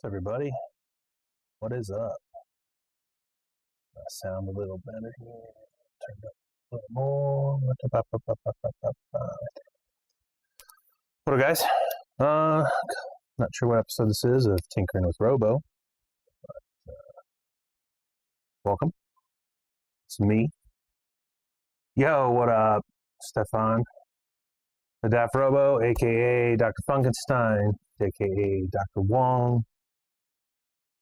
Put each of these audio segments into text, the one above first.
Everybody, what is up? I sound a little better here. Turn it up a little more. What up, guys? Not sure what episode this is of Tinkerin with Robo. But, welcome. It's me. Yo, what up, Stefan? The Daft Robo, aka Dr. Funkenstein, aka Dr. Wong.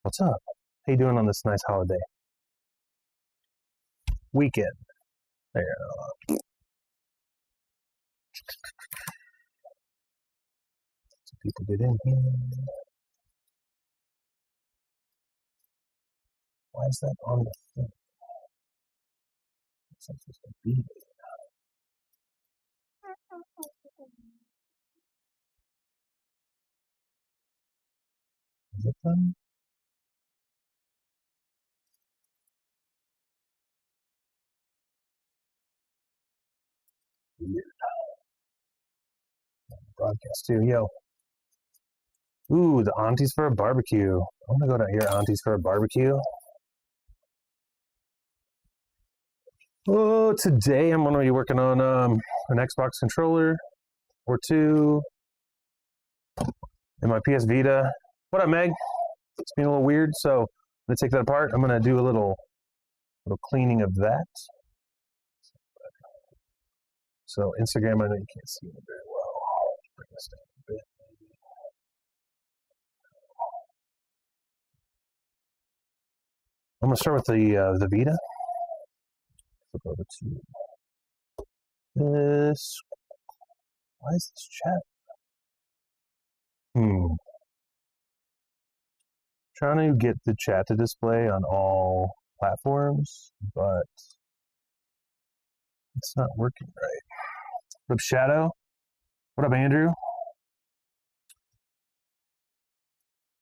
What's up? How you doing on this nice holiday? Weekend. There you go. Some people get in here. Why is that on the thing? It's not supposed to be there. Is it done? Weird. Broadcast too. Yo. Ooh, the aunties for a barbecue. I'm gonna go down here, aunties for a barbecue. Oh, today I'm gonna be working on an Xbox controller or two and my PS Vita. What up, Meg? It's being a little weird, so I'm gonna take that apart. I'm gonna do a little cleaning of that. So Instagram, I know you can't see it very well. I'll bring this down a bit. I'm gonna start with the Vita. Flip over to this. Why is this chat? Trying to get the chat to display on all platforms, but it's not working right. What up, Shadow? What up, Andrew?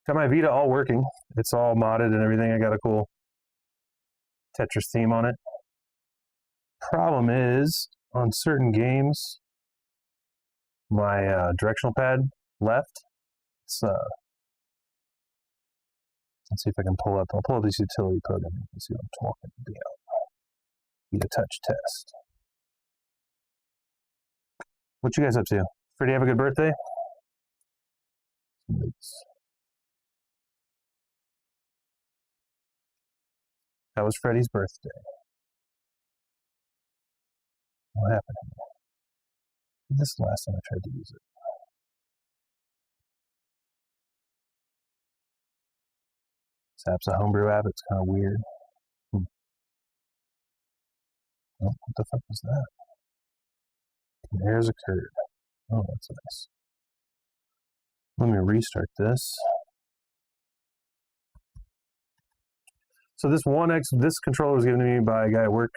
Got my Vita all working. It's all modded and everything. I got a cool Tetris theme on it. Problem is, on certain games, my directional pad left. It's let's see if I can pull up. I'll pull up this utility program and see what I'm talking about. Vita touch test. What you guys up to? Freddie, have a good birthday? That was Freddie's birthday. What happened here? This last time I tried to use it. This app's a homebrew app. It's kind of weird. Oh, what the fuck was that? Errors occurred. Oh, that's nice. Let me restart this. So this this controller was given to me by a guy at work.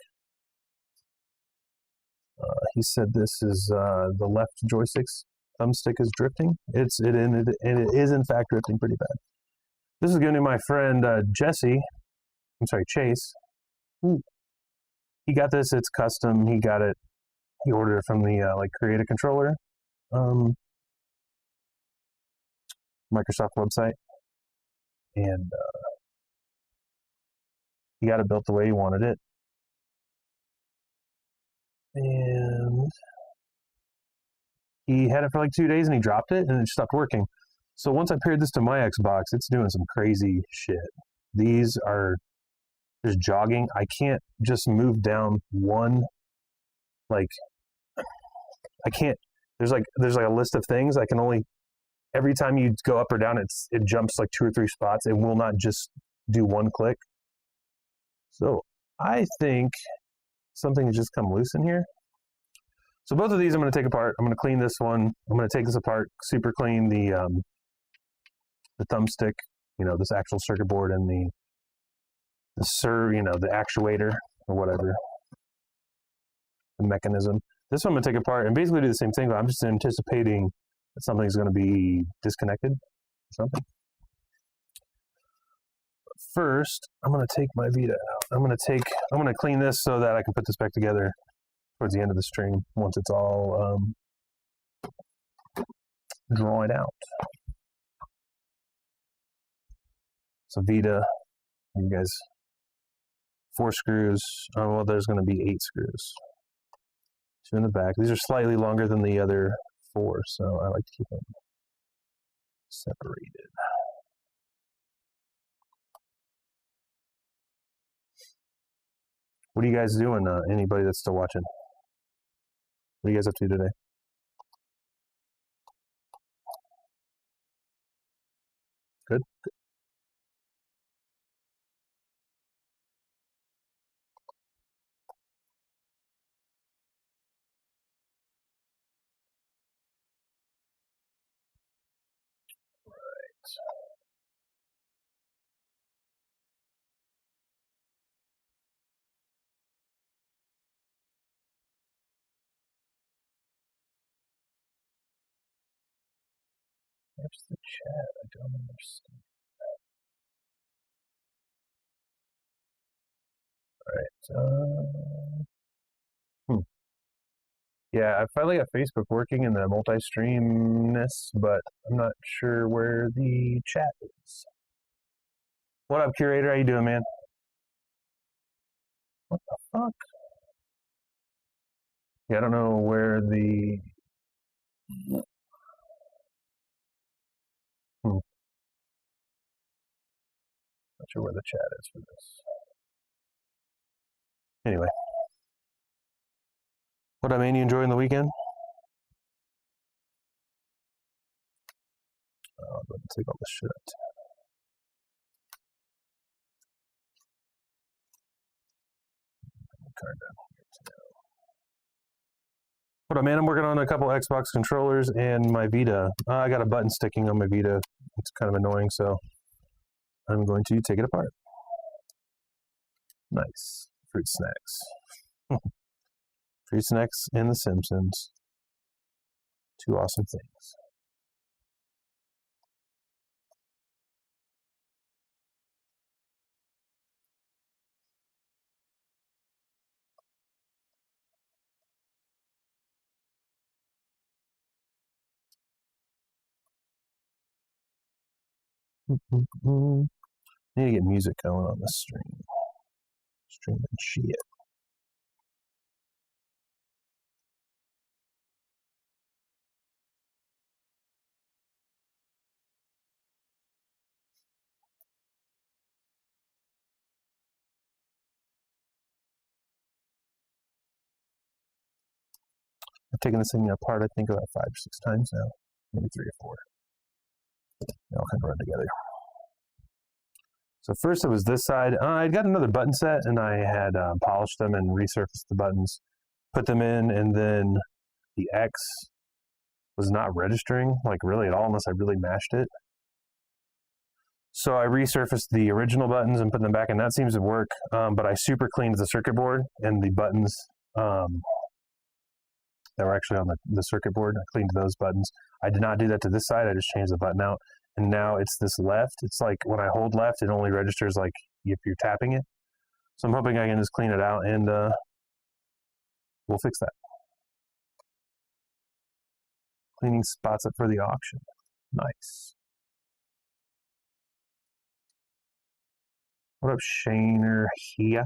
He said this is the left joystick's thumbstick is drifting. It is in fact drifting pretty bad. This is given to my friend Chase. Ooh. He got this. It's custom. He got it. He ordered it from the Create a Controller Microsoft website, and he got it built the way he wanted it. And he had it for like 2 days and he dropped it and it stopped working. So once I paired this to my Xbox, it's doing some crazy shit. These are just jogging. I can't just move down one, like, I can't, there's like a list of things. I can only, every time you go up or down, it jumps like 2 or 3 spots. It will not just do one click. So I think something has just come loose in here. So both of these I'm going to take apart. I'm going to clean this one. I'm going to take this apart, super clean the thumbstick, this actual circuit board and the actuator or whatever, the mechanism. This one I'm going to take apart and basically do the same thing, but I'm just anticipating that something's going to be disconnected or something. First, I'm going to take my Vita out. I'm going to clean this so that I can put this back together towards the end of the stream once it's all drawn out. So Vita, you guys, 4 screws. Oh, well, there's going to be 8 screws. 2 in the back. These are slightly longer than the other 4, so I like to keep them separated. What are you guys doing? Anybody that's still watching? What are you guys up to today? Good. Where's the chat? I don't understand. All right. Yeah, I finally got Facebook working in the multi-streamness, but I'm not sure where the chat is. What up, Curator? How you doing, man? What the fuck? Yeah, I don't know where the... Not sure where the chat is for this. Anyway. What up, man? You enjoying the weekend? Oh, I'm going to take all this shit out. Card down here too. What up, man? I'm working on a couple Xbox controllers and my Vita. I got a button sticking on my Vita. It's kind of annoying, so I'm going to take it apart. Nice. Fruit snacks. Fruit snacks and The Simpsons. 2 awesome things. Need to get music going on this stream. Streaming shit. I've taken this thing apart, I think, about 5 or 6 times now. Maybe 3 or 4. They all kind of run together. So first it was this side. I'd got another button set, and I had polished them and resurfaced the buttons, put them in, and then the X was not registering, like really at all, unless I really mashed it. So I resurfaced the original buttons and put them back, and that seems to work. But I super cleaned the circuit board and the buttons that were actually on the circuit board. I cleaned those buttons. I did not do that to this side. I just changed the button out. And now it's this left. It's like when I hold left, it only registers like if you're tapping it. So I'm hoping I can just clean it out, and we'll fix that. Cleaning spots up for the auction. Nice. What up, Shaner here?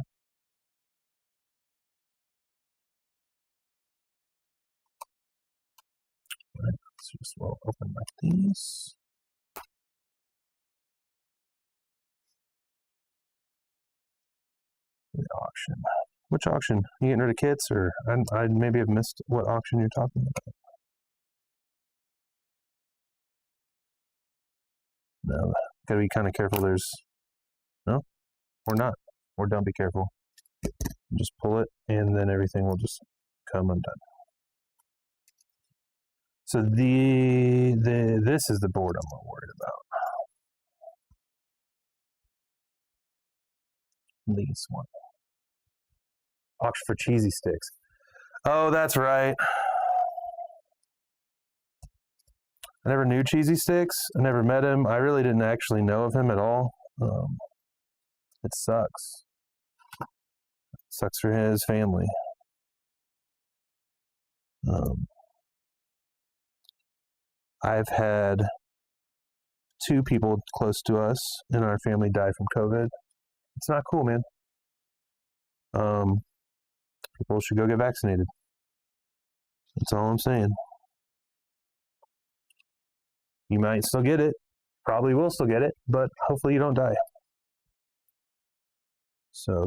All right, let's just open like these. The auction. Which auction? You getting rid of kits, or I maybe have missed what auction you're talking about? No, gotta be kind of careful. There's no, or not, or don't be careful. Just pull it, and then everything will just come undone. So this is the board I'm more worried about. This one. Auction for cheesy sticks. Oh, that's right. I never knew Cheesy Sticks. I never met him. I really didn't actually know of him at all. It sucks. It sucks for his family. I've had 2 people close to us in our family died from COVID. It's not cool, man. People should go get vaccinated. That's all I'm saying. You might still get it. Probably will still get it, but hopefully you don't die. So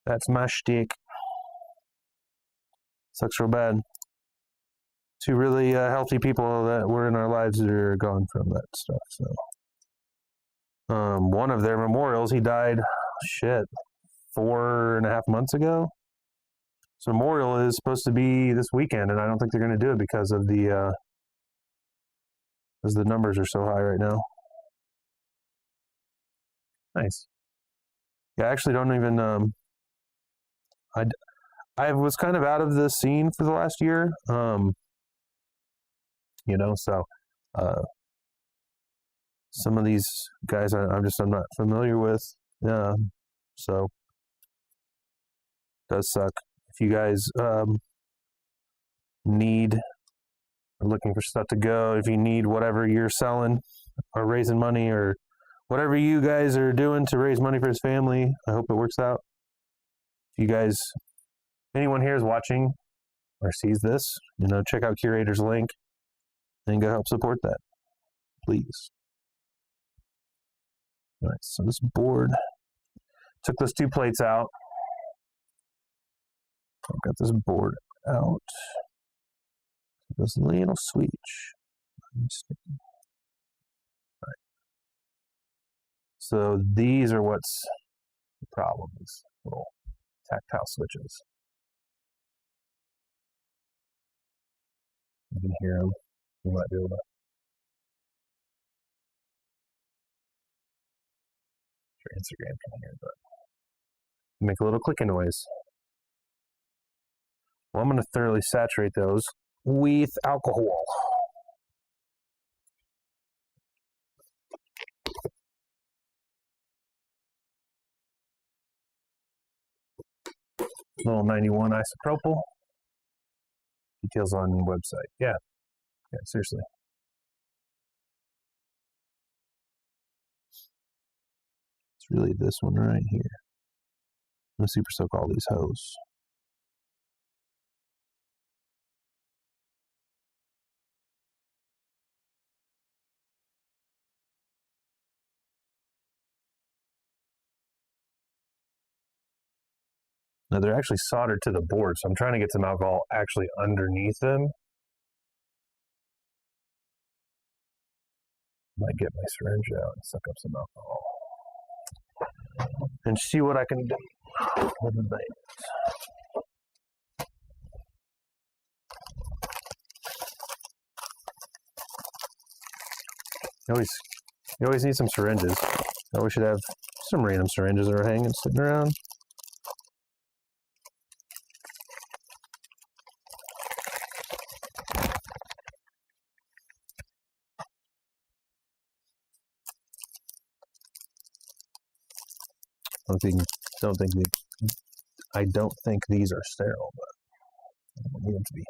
that's my shtick. Sucks real bad. 2 really healthy people that were in our lives that are gone from that stuff. So, one of their memorials, he died, 4.5 months ago. So memorial is supposed to be this weekend, and I don't think they're going to do it because the numbers are so high right now. Nice. Yeah, I actually don't even. I was kind of out of the scene for the last year. So some of these guys I'm not familiar with. So it does suck. If you guys are looking for stuff to go, if you need whatever you're selling or raising money or whatever you guys are doing to raise money for his family, I hope it works out. If you guys, anyone here is watching or sees this, check out Curator's link and go help support that, please. All right, so this board, took those 2 plates out. I've got this board out. This little switch. All right. So these are what's the problem, these little tactile switches. You can hear them. You might be able to sure Instagram can hear, but make a little clicking noise. Well, I'm going to thoroughly saturate those with alcohol. Little 91 isopropyl. Details on the website. Yeah, seriously. It's really this one right here. I'm going to super soak all these hoes. Now they're actually soldered to the board, so I'm trying to get some alcohol actually underneath them. Might get my syringe out and suck up some alcohol. And see what I can do with the thing. You always need some syringes. I always should have some random syringes that are hanging, sitting around. I don't think these are sterile, but I don't need them to be.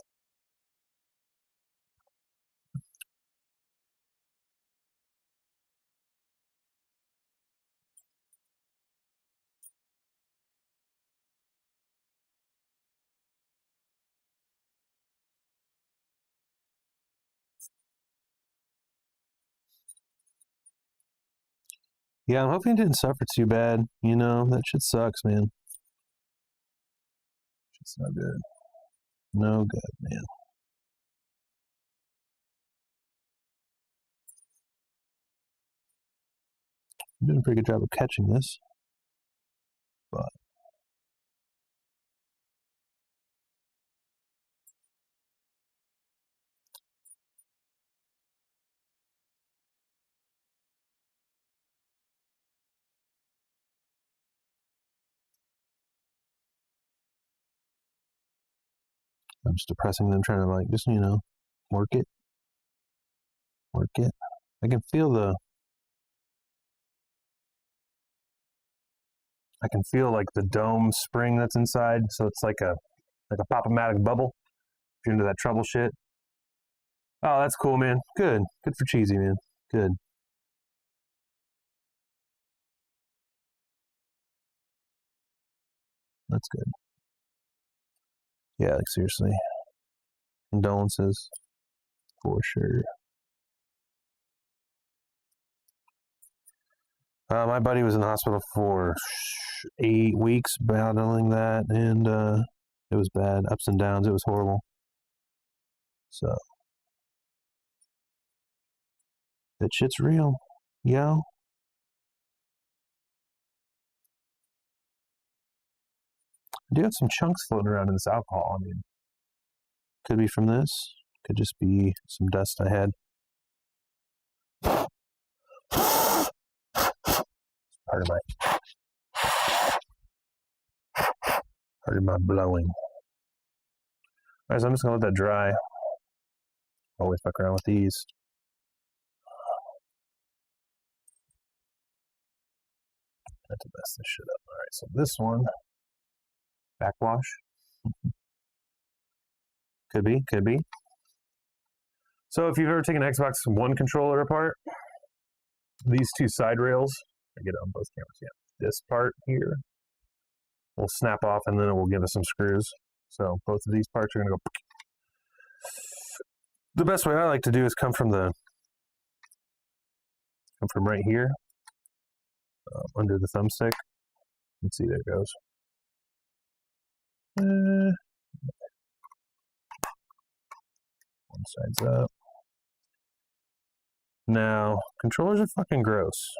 Yeah, I'm hoping it didn't suffer too bad. That shit sucks, man. Shit's no good. No good, man. I'm doing a pretty good job of catching this. But I'm just depressing them, trying to just, work it. Work it. I can feel the dome spring that's inside, so it's like a pop-o-matic bubble. If you're into that trouble shit. Oh, that's cool, man. Good. Good for Cheesy, man. Good. That's good. Yeah, like seriously. Condolences. For sure. My buddy was in the hospital for 8 weeks battling that, and it was bad. Ups and downs. It was horrible. So, that shit's real. Yo. I do have some chunks floating around in this alcohol. I mean, could be from this. Could just be some dust I had. Part of my blowing. Alright, so I'm just gonna let that dry. Always fuck around with these. Not to mess this shit up. Alright, so this one, backwash. Could be. So if you've ever taken Xbox One controller apart, these two side rails, I get it on both cameras, yeah. This part here will snap off and then it will give us some screws. So both of these parts are gonna go. The best way I like to do is come from right here, under the thumbstick. Let's see, there it goes. One side's up. Now, controllers are fucking gross.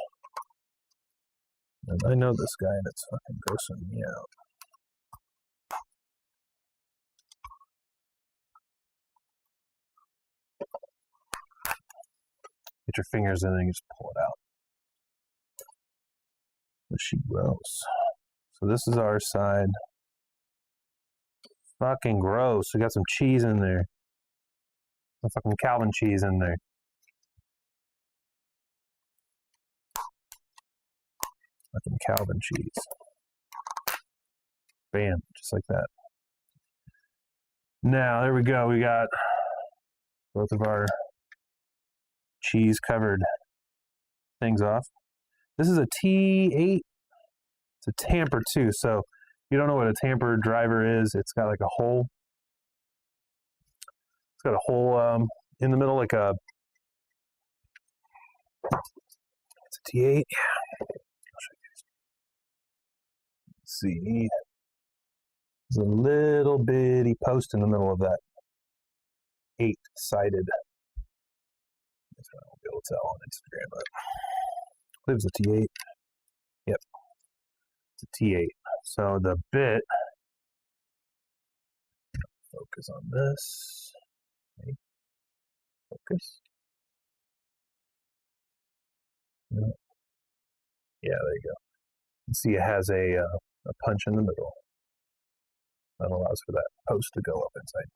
And I know this guy that's fucking grossing me out. Get your fingers in and you just pull it out. But she gross. So this is our side. Fucking gross. We got some cheese in there. Some fucking Calvin cheese in there. Fucking Calvin cheese. Bam, just like that. Now, there we go. We got both of our cheese covered things off. This is a T8. It's a tamper too. So if you don't know what a tamper driver is, it's got like a hole. It's got a hole in the middle, like a. It's a T8. I'll show you guys. Let's see. There's a little bitty post in the middle of that 8-sided. I won't be able to tell on Instagram, but I believe it's a T8. Yep, it's a T8. So the bit, focus on this. Okay. Focus. Yeah, there you go. You see it has a punch in the middle. That allows for that post to go up inside.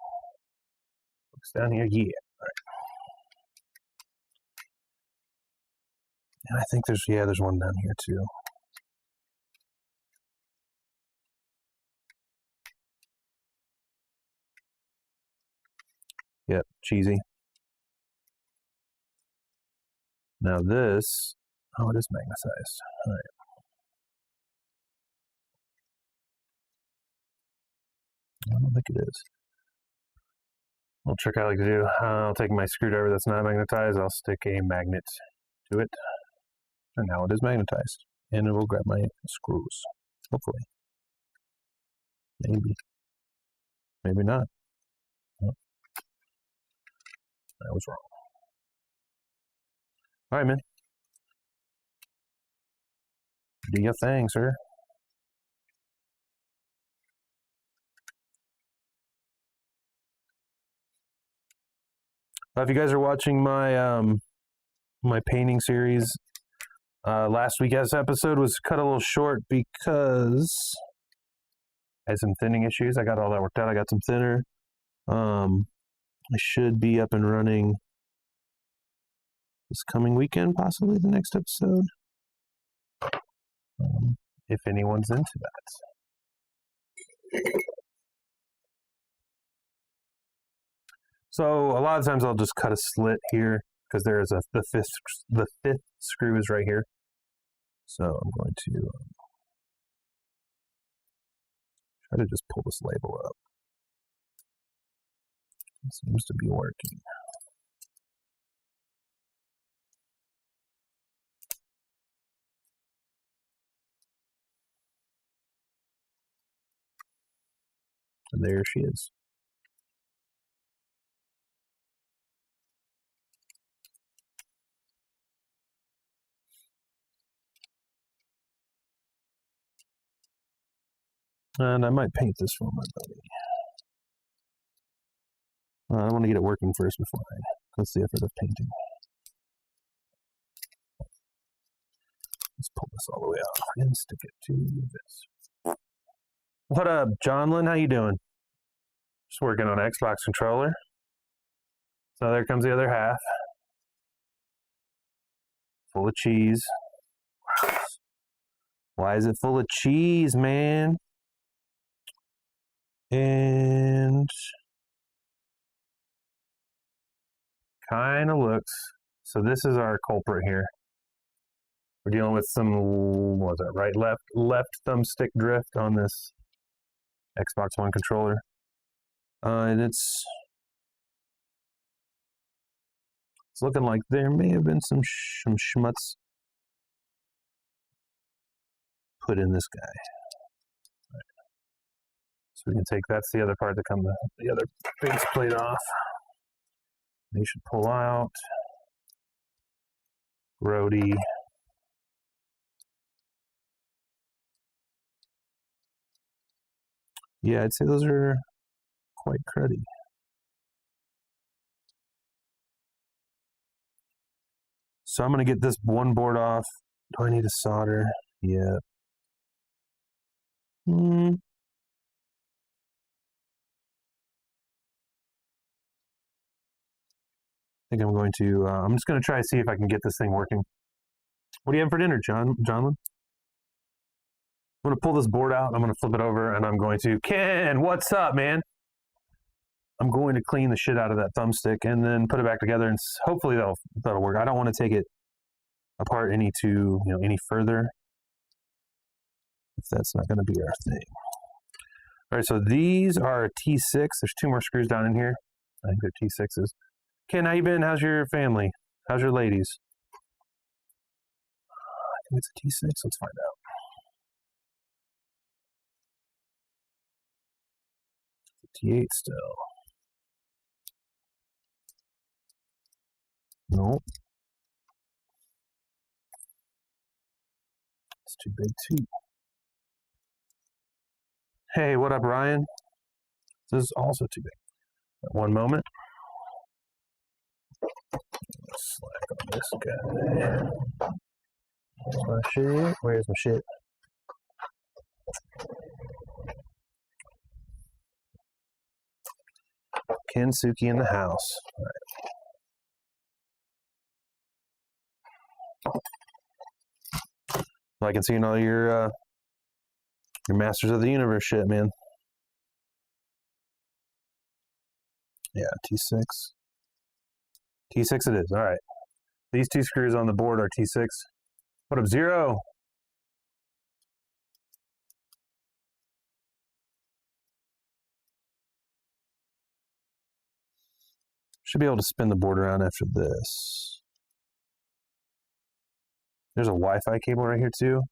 Focus down here, yeah. All right. And I think there's one down here too. Yep, cheesy. Now this, oh, it is magnetized. All right. I don't think it is. Little trick I like to do, I'll take my screwdriver that's not magnetized, I'll stick a magnet to it, and now it is magnetized. And it will grab my screws, hopefully. Maybe. Maybe not. Oh. I was wrong. All right, man. Do your thing, sir. If you guys are watching my my painting series, last week's episode was cut a little short because I had some thinning issues. I got all that worked out. I got some thinner. I should be up and running this coming weekend, possibly the next episode. If anyone's into that. So a lot of times I'll just cut a slit here because there's the fifth screw is right here. So I'm going to try to just pull this label up. It seems to be working. And there she is. And I might paint this for my buddy. I want to get it working first before I go through the effort of painting. Let's pull this all the way out and stick it to this. What up, Johnlin? How you doing? Just working on an Xbox controller. So there comes the other half. Full of cheese. Why is it full of cheese, man? And kind of looks. So this is our culprit here. We're dealing with some, what was that, right, left thumbstick drift on this Xbox One controller. And it's looking like there may have been some schmutz put in this guy. Right. So we can take, that's the other part that comes, the other base plate off. They should pull out. Grody. Yeah, I'd say those are quite cruddy. So I'm going to get this one board off. Do I need to solder? Yeah. I think I'm going to, I'm just going to try to see if I can get this thing working. What do you have for dinner, Johnlin? I'm going to pull this board out, I'm going to flip it over, and I'm going to, Ken, what's up, man? I'm going to clean the shit out of that thumbstick and then put it back together, and hopefully that'll work. I don't want to take it apart any further if that's not going to be our thing. All right, so these are T6. There's 2 more screws down in here. I think they're T6s. Ken, how you been? How's your family? How's your ladies? I think it's a T6. Let's find out. T8 still. Nope. It's too big too. Hey, what up, Ryan? This is also too big. One moment. Slack on this guy. My shit. Where's my shit? Kensuke in the house. All right. Well, I can see all your Masters of the Universe shit, man. Yeah, T6. T6 it is. All right. These 2 screws on the board are T6. What up, Zero? Should be able to spin the board around after this. There's a Wi-Fi cable right here too.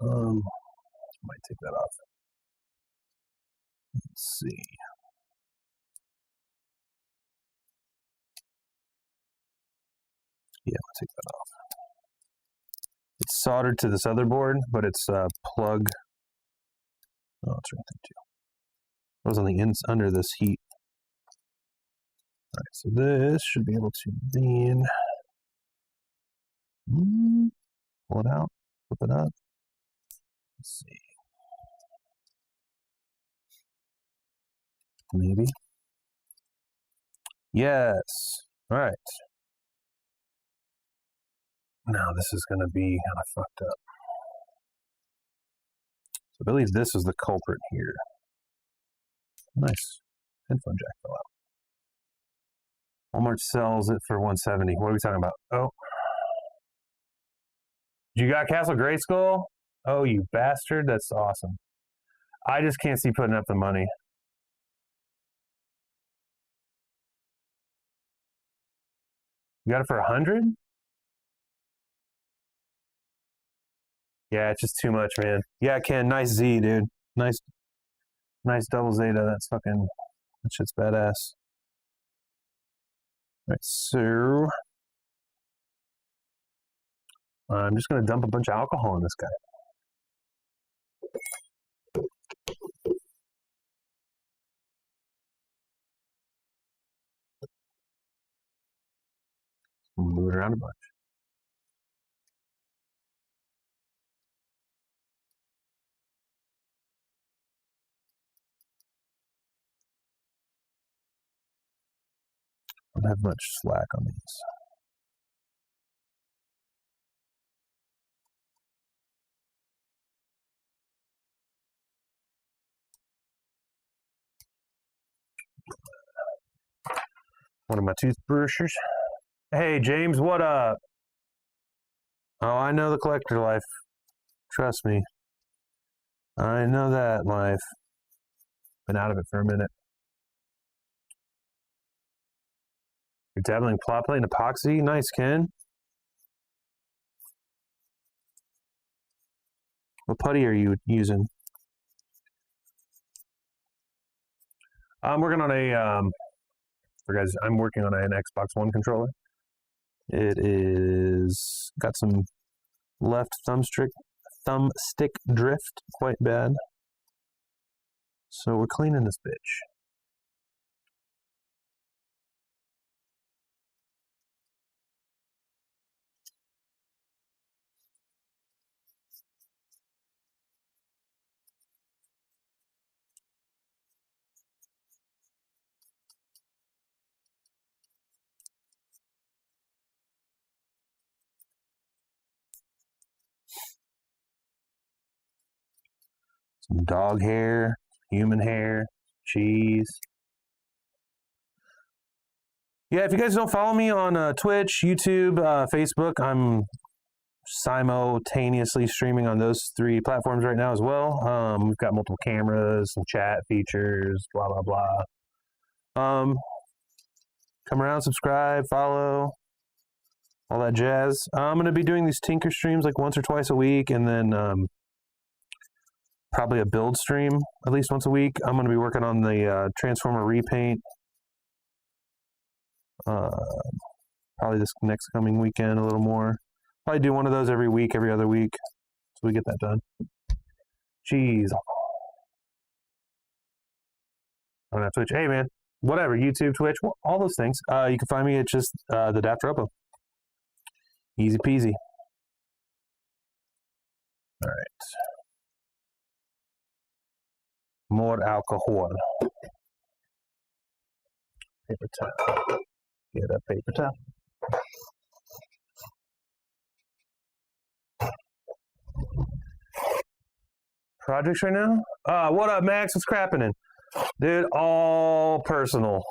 Might take that off. Let's see. Yeah, I'll take that off. It's soldered to this other board, but it's plug. Oh, it's right there too. It was on the ends under this heat. All right, so this should be able to then pull it out, flip it up. Let's see. Maybe. Yes. All right. Now this is going to be kind of fucked up. So I believe this is the culprit here. Nice. Headphone jack fell out. Walmart sells it for 170. What are we talking about? Oh, you got Castle Grayskull? Oh, you bastard! That's awesome. I just can't see putting up the money. You got it for 100? Yeah, it's just too much, man. Yeah, Ken, nice Z, dude. Nice double Zeta. That shit's badass. All right, so I'm just gonna dump a bunch of alcohol on this guy. Move it around a bunch. I don't have much slack on these. One of my toothbrushes. Hey, James, what up? Oh, I know the collector life. Trust me. I know that life. Been out of it for a minute. You're dabbling plot plate and epoxy? Nice, Ken. What putty are you using? I'm working on I'm working on an Xbox One controller. It is got some left thumbstick drift, quite bad. So we're cleaning this bitch. Some dog hair, human hair, cheese. Yeah, if you guys don't follow me on Twitch, YouTube, Facebook, I'm simultaneously streaming on those 3 platforms right now as well. We've got multiple cameras, some chat features, blah, blah, blah. Come around, subscribe, follow, all that jazz. I'm going to be doing these Tinker streams like once or twice a week, and then probably a build stream at least once a week. I'm going to be working on the Transformer repaint. Probably this next coming weekend a little more. Probably do one of those every week, every other week, so we get that done. Jeez. I don't have Twitch. Hey, man. Whatever. YouTube, Twitch, all those things. You can find me at just the Daft Robo. Easy peasy. All right. More alcohol. Paper towel. Get a paper towel. Projects right now? What up, Max? What's crapping? Dude, all personal.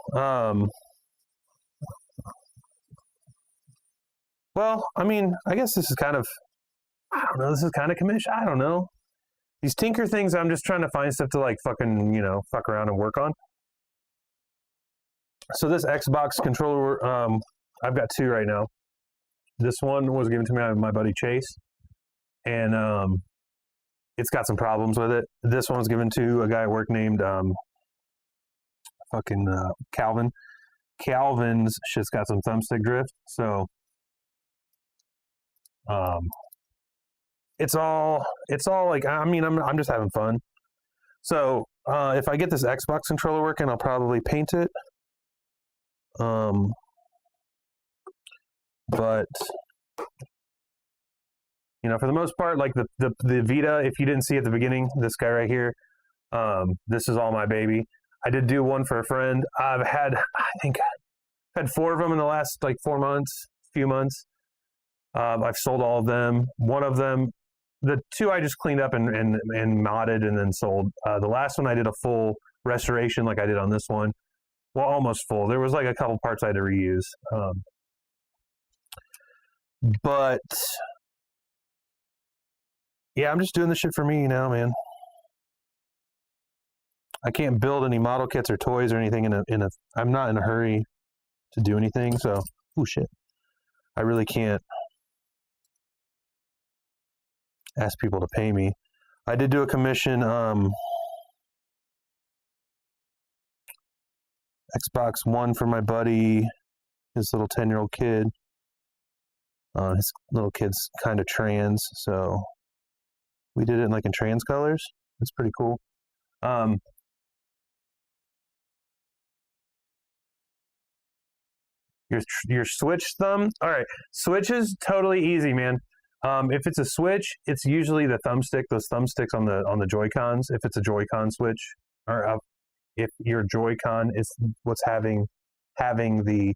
Well, I mean, I guess this is kind of, I don't know, this is kind of commission. I don't know. These Tinker things, I'm just trying to find stuff to like fucking, fuck around and work on. So this Xbox controller, I've got 2 right now. This one was given to me by my buddy Chase, and it's got some problems with it. This one was given to a guy at work named Calvin. Calvin's shit's got some thumbstick drift, so it's all like, I mean, I'm just having fun. So if I get this Xbox controller working, I'll probably paint it. But for the most part, like the Vita, if you didn't see at the beginning, this guy right here, this is all my baby. I did do one for a friend. I think 4 of them in the last like few months. I've sold all of them. One of them, the 2 I just cleaned up and modded and then sold. The last one I did a full restoration like I did on this one. well, almost full. There was like a couple parts I had to reuse. But yeah, I'm just doing this shit for me now, man. I can't build any model kits or toys or anything I'm not in a hurry to do anything, so oh shit. I really can't ask people to pay me. I did do a commission, Xbox One for my buddy, his little 10-year-old kid. His little kid's kind of trans, so we did it in like in trans colors. It's pretty cool. Your Switch thumb. All right, Switch is totally easy, man. If it's a Switch, it's usually the thumbstick. Those thumbsticks on the Joy-Cons. If it's a Joy-Con Switch, or if your Joy-Con is what's having the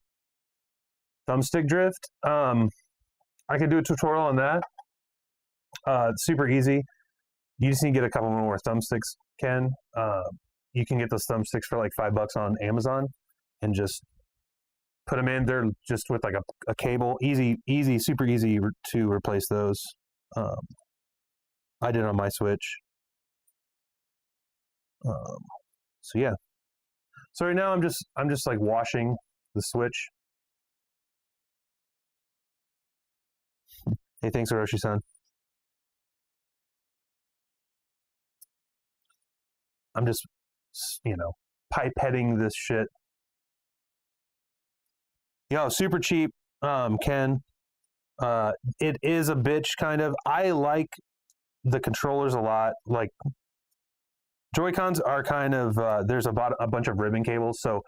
thumbstick drift. I could do a tutorial on that. It's super easy. You just need to get a couple more thumbsticks, Ken. You can get those thumbsticks for like $5 on Amazon, and just put them in there just with like a cable. Easy, super easy to replace those. I did on my Switch. So yeah. So right now I'm just like washing the Switch. Hey, thanks, Orochi-san. I'm just, pipetting this shit. Yo, super cheap, Ken. It is a bitch, kind of. I like the controllers a lot. Like, Joy-Cons are kind of, there's a bunch of ribbon cables, so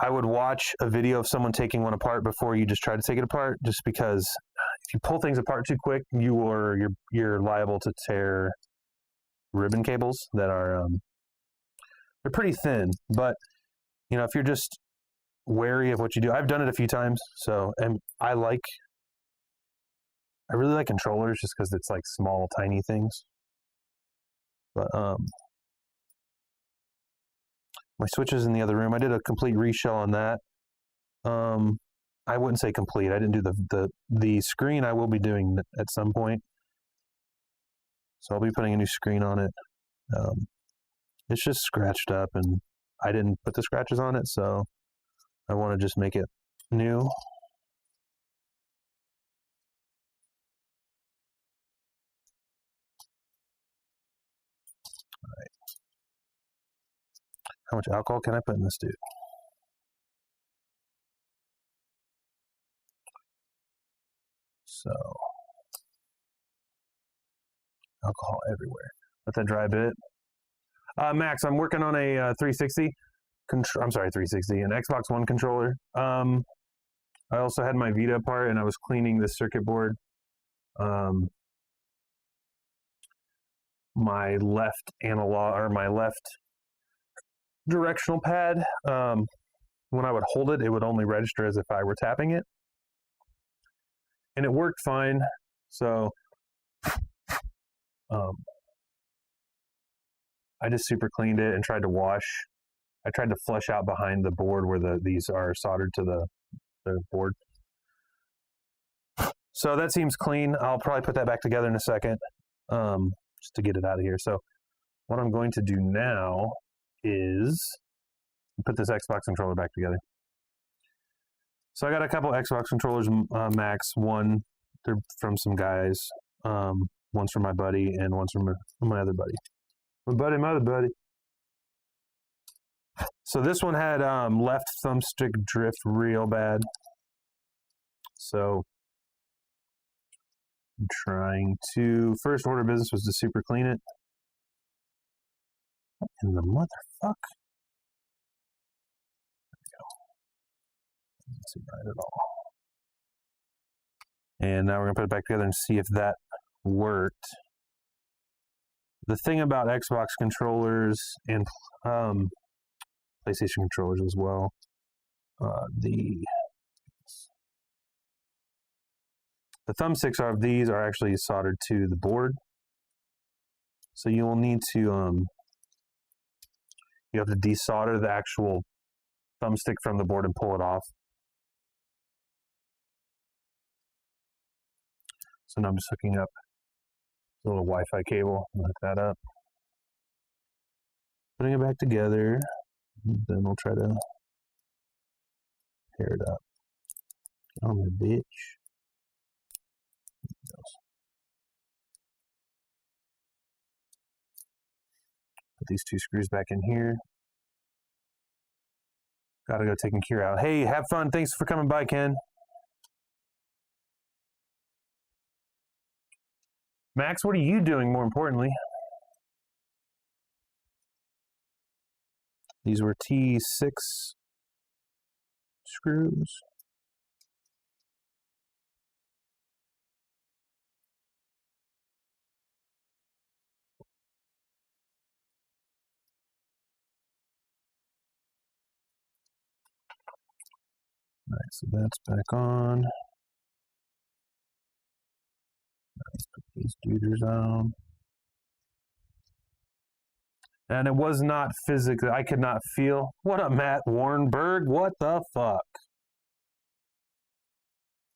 I would watch a video of someone taking one apart before you just try to take it apart, just because if you pull things apart too quick, you're liable to tear ribbon cables that are they're pretty thin. But if you're just wary of what you do, I've done it a few times. So, and I really like controllers just because it's like small, tiny things. But my Switch is in the other room. I did a complete reshell on that. I wouldn't say complete. I didn't do the screen. I will be doing at some point. So I'll be putting a new screen on it. It's just scratched up, and I didn't put the scratches on it, so I want to just make it new. All right. How much alcohol can I put in this dude? So, alcohol everywhere. Let that dry a bit. Max, I'm working on a 360. I'm sorry, 360, an Xbox One controller. I also had my Vita apart, and I was cleaning the circuit board. My left analog, or my left directional pad, when I would hold it, it would only register as if I were tapping it. And it worked fine. So I just super cleaned it and tried to wash. I tried to flush out behind the board where these are soldered to the board. So that seems clean. I'll probably put that back together in a second, just to get it out of here. So what I'm going to do now is put this Xbox controller back together. So I got a couple Xbox controllers, Max. One, they're from some guys. One's from my buddy, and one's from my other buddy. My other buddy. So this one had left thumbstick drift real bad. So I'm trying to, first order of business was to super clean it. What in the motherfuck? There we go. Doesn't seem right at all. And now we're going to put it back together and see if that worked. The thing about Xbox controllers and PlayStation controllers as well, the thumbsticks of these are actually soldered to the board. So you will need to, you have to desolder the actual thumbstick from the board and pull it off. So now I'm just hooking up a little Wi-Fi cable and hook that up. Putting it back together. Then we'll try to pair it up. Get on the bitch. Put these two screws back in here. Gotta go taking Kira out. Hey, have fun. Thanks for coming by, Ken. Max, what are you doing more importantly? These were T6 screws. All right, so that's back on. Let's put these duders on. And it was not physically, I could not feel. What up, Matt Warrenberg? What the fuck?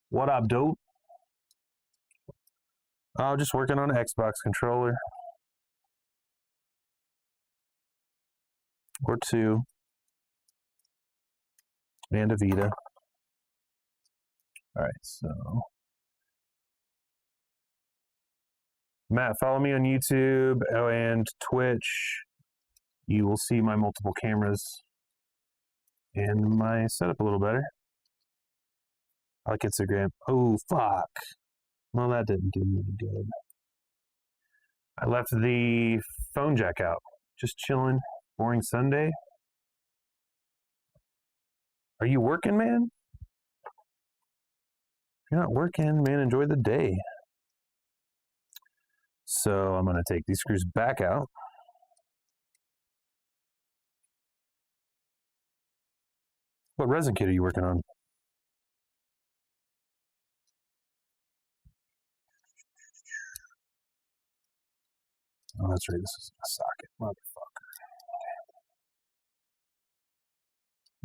What up, dope? Oh, just working on an Xbox controller. Or two. And a Vita. All right, so. Matt, follow me on YouTube and Twitch. You will see my multiple cameras and my setup a little better. I like Instagram. Oh, fuck. Well, that didn't do me good. I left the phone jack out. Just chilling. Boring Sunday. Are you working, man? If you're not working, man, enjoy the day. So I'm going to take these screws back out. What resin kit are you working on? Oh, that's right. This is a socket, motherfucker.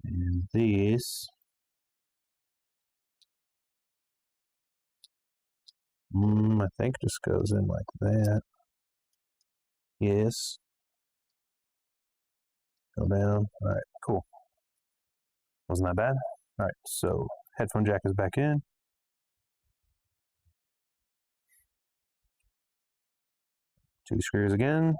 And these. I think just goes in like that. Yes. Go down. All right, cool. Wasn't that bad? All right, so headphone jack is back in. Two screws again.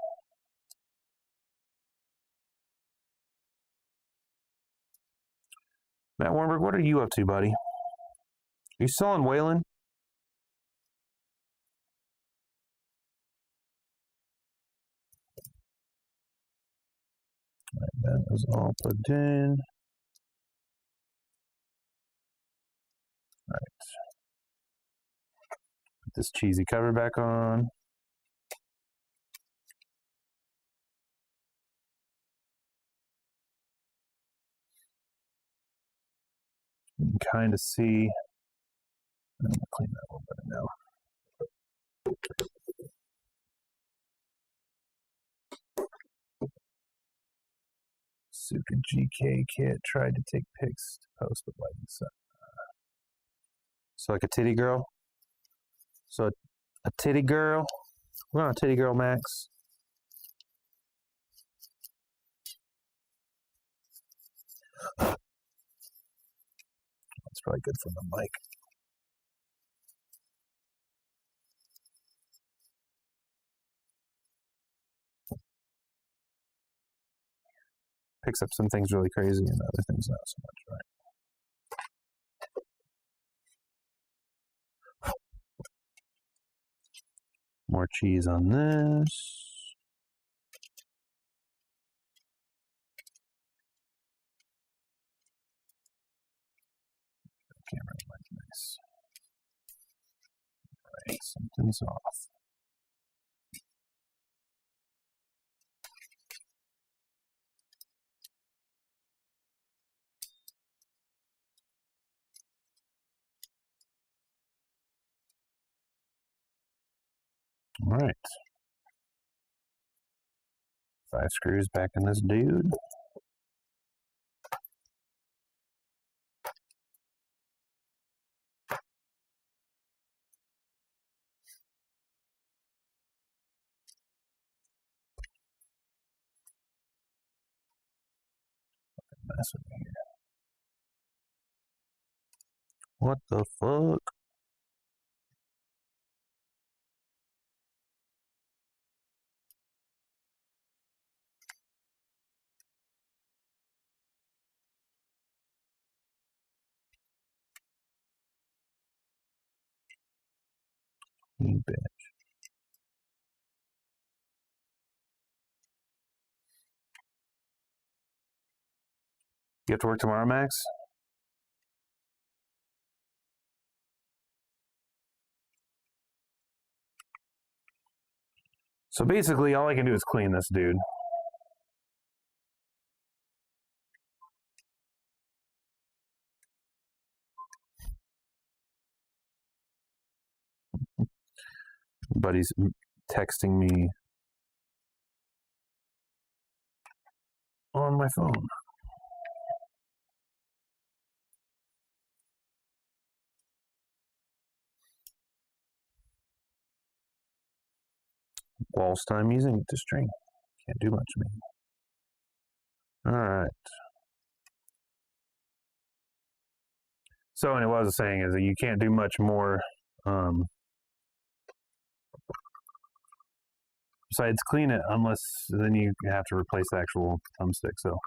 Matt Warrenberg, what are you up to, buddy? Are you still on Wayland? All right, that is all plugged in. All right. Put this cheesy cover back on. You can kind of see. I'm going to clean that a little better now. Suka GK kit tried to take pics to post with lighting stuff. So like a titty girl. So a titty girl. We're on a titty girl, Max. That's probably good for the mic. Picks up some things really crazy and other things not so much, right? More cheese on this. Camera like nice. Right, something's off. All right. 5 screws back in this dude. Mess with me here. What the fuck? You bet. You have to work tomorrow, Max? So basically, all I can do is clean this dude. Buddy's texting me on my phone. Whilst I'm using it to string. Can't do much, man. Alright. So, and what I was saying is that you can't do much more besides clean it, unless then you have to replace the actual thumbstick. So,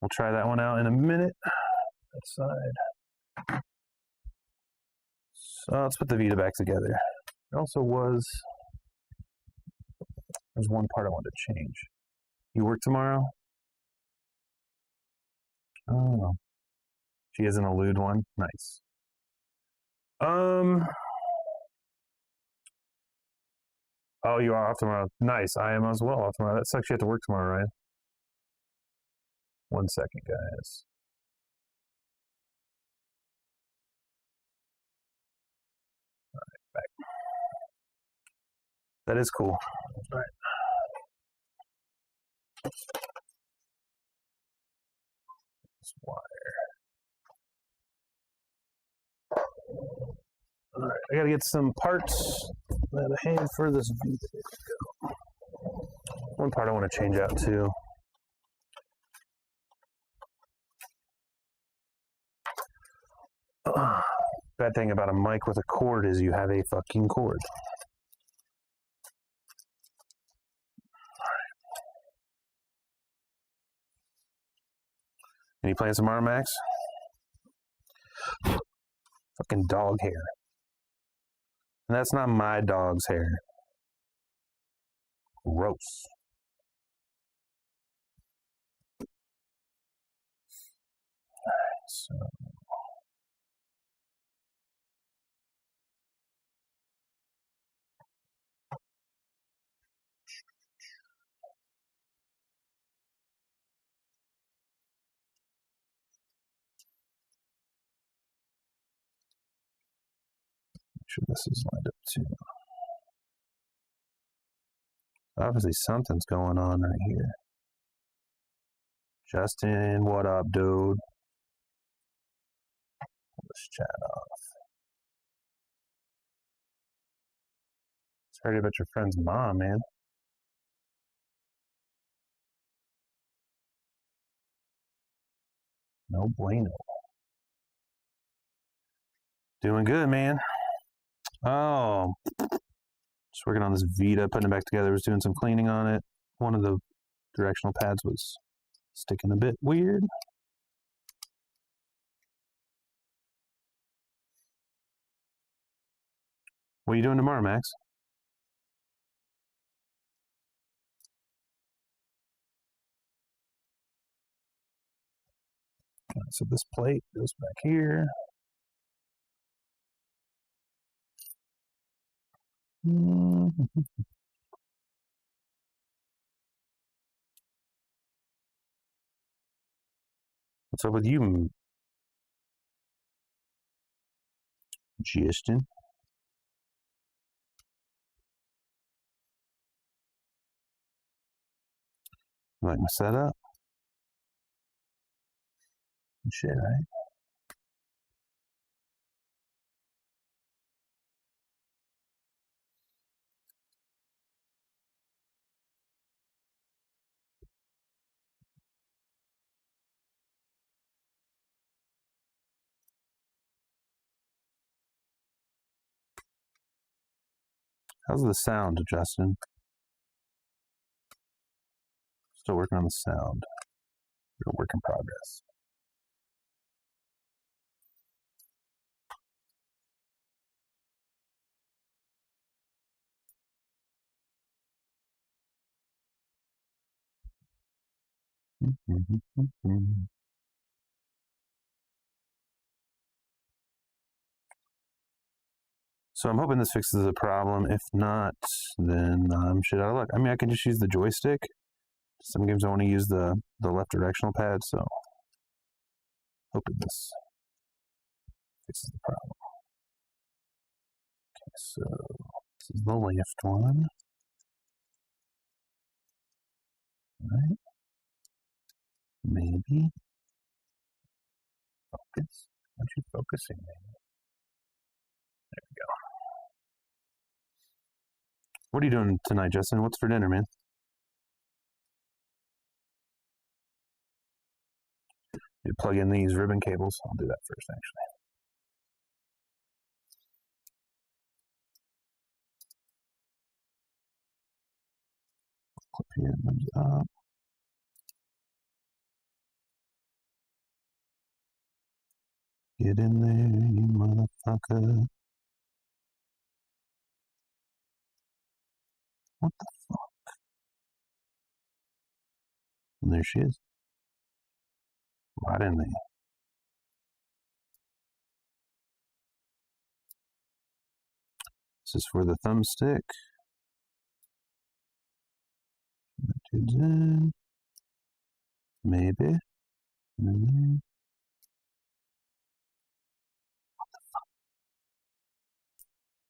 we'll try that one out in a minute. That side. So, let's put the Vita back together. There also was. There's one part I wanted to change. You work tomorrow? Oh. She has an elude one. Nice. Oh, you are off tomorrow. Nice. I am as well off tomorrow. That sucks. You have to work tomorrow, right? 1 second, guys. All right, back. That is cool. All right. This wire. All right, I gotta get some parts that I have for this Vita. There we go. One part I want to change out too. Bad thing about a mic with a cord is you have a fucking cord. Any plans tomorrow, Max? Fucking dog hair. And that's not my dog's hair. Gross. Alright, so. Make sure this is lined up too. Obviously something's going on right here. Justin, what up, dude? Let's chat off. Sorry about your friend's mom, man. No bueno. Doing good, man. Oh, just working on this Vita, putting it back together. Was doing some cleaning on it. One of the directional pads was sticking a bit weird. What are you doing tomorrow, Max? So this plate goes back here. What's up with you, Justin? You like my setup? Shit, right? How's the sound, Justin? Still working on the sound. A work in progress. So I'm hoping this fixes the problem. If not, then I'm shit out of luck. I mean, I can just use the joystick. Some games I want to use the left directional pad, so hoping this fixes the problem. Okay, so this is the left one. All right. Maybe. Focus. Aren't you focusing, maybe? There we go. What are you doing tonight, Justin? What's for dinner, man? You plug in these ribbon cables. I'll do that first, actually. Clip here, moves up. Get in there, you motherfucker. What the fuck? And there she is. Right in there. This is for the thumbstick. Maybe.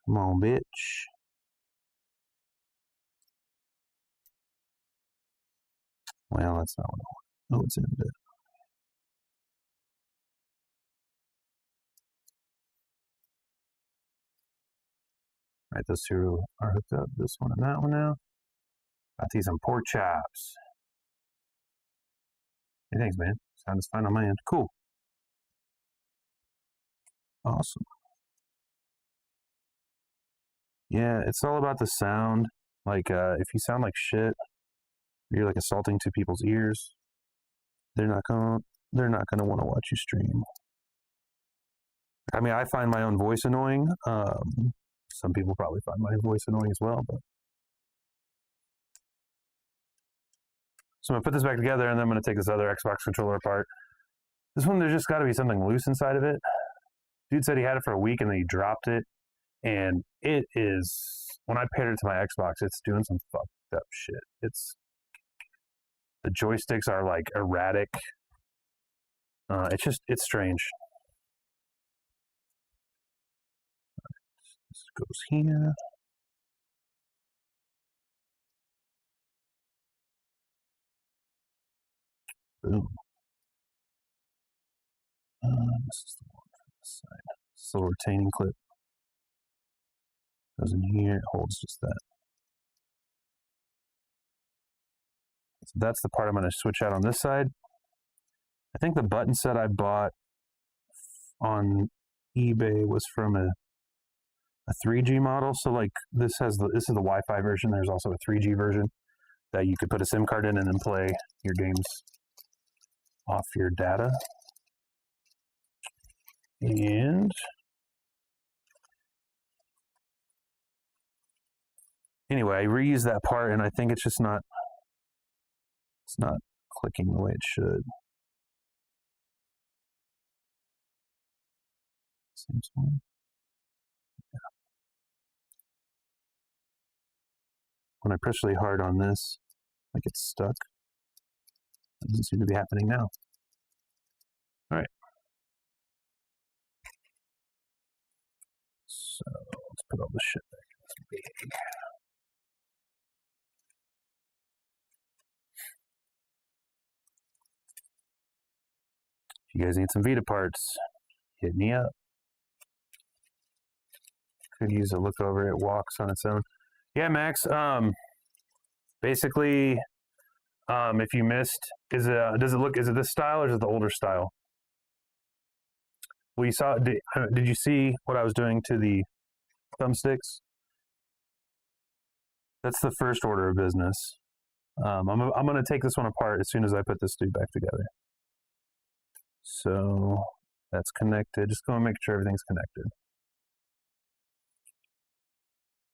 Come on, bitch. Well, that's not what I want. Oh, it's in a bit. All right, those two are hooked up. This one and that one now. Got these some pork chops. Hey, thanks, man. Sound is fine on my end. Cool. Awesome. Yeah, it's all about the sound. Like, if you sound like shit, you're like assaulting to people's ears. They're not gonna want to watch you stream. I mean, I find my own voice annoying. Some people probably find my voice annoying as well, but. So I'm gonna put this back together, and then I'm gonna take this other Xbox controller apart. This one, there's just got to be something loose inside of it. Dude said he had it for a week and then he dropped it, and it is. When I paired it to my Xbox, it's doing some fucked up shit. The joysticks are like erratic. It's strange. This goes here. Boom. This is the one from this side. This little retaining clip goes in here. It holds just that. So that's the part I'm going to switch out on this side. I think the button set I bought on eBay was from a 3G model. So like this is the Wi-Fi version. There's also a 3G version that you could put a SIM card in and then play your games off your data. And anyway, I reused that part, and I think it's just not clicking the way it should. Seems one. Yeah. When I press really hard on this, like it's stuck. It doesn't seem to be happening now. All right. So let's put all this shit back in this bag. If you guys need some Vita parts, hit me up. Could use a look over. It walks on its own. Yeah, Max. Basically, if you missed, is it this style or is it the older style? Well, you saw. Did you see what I was doing to the thumbsticks? That's the first order of business. I'm going to take this one apart as soon as I put this dude back together. So that's connected. Just going to make sure everything's connected.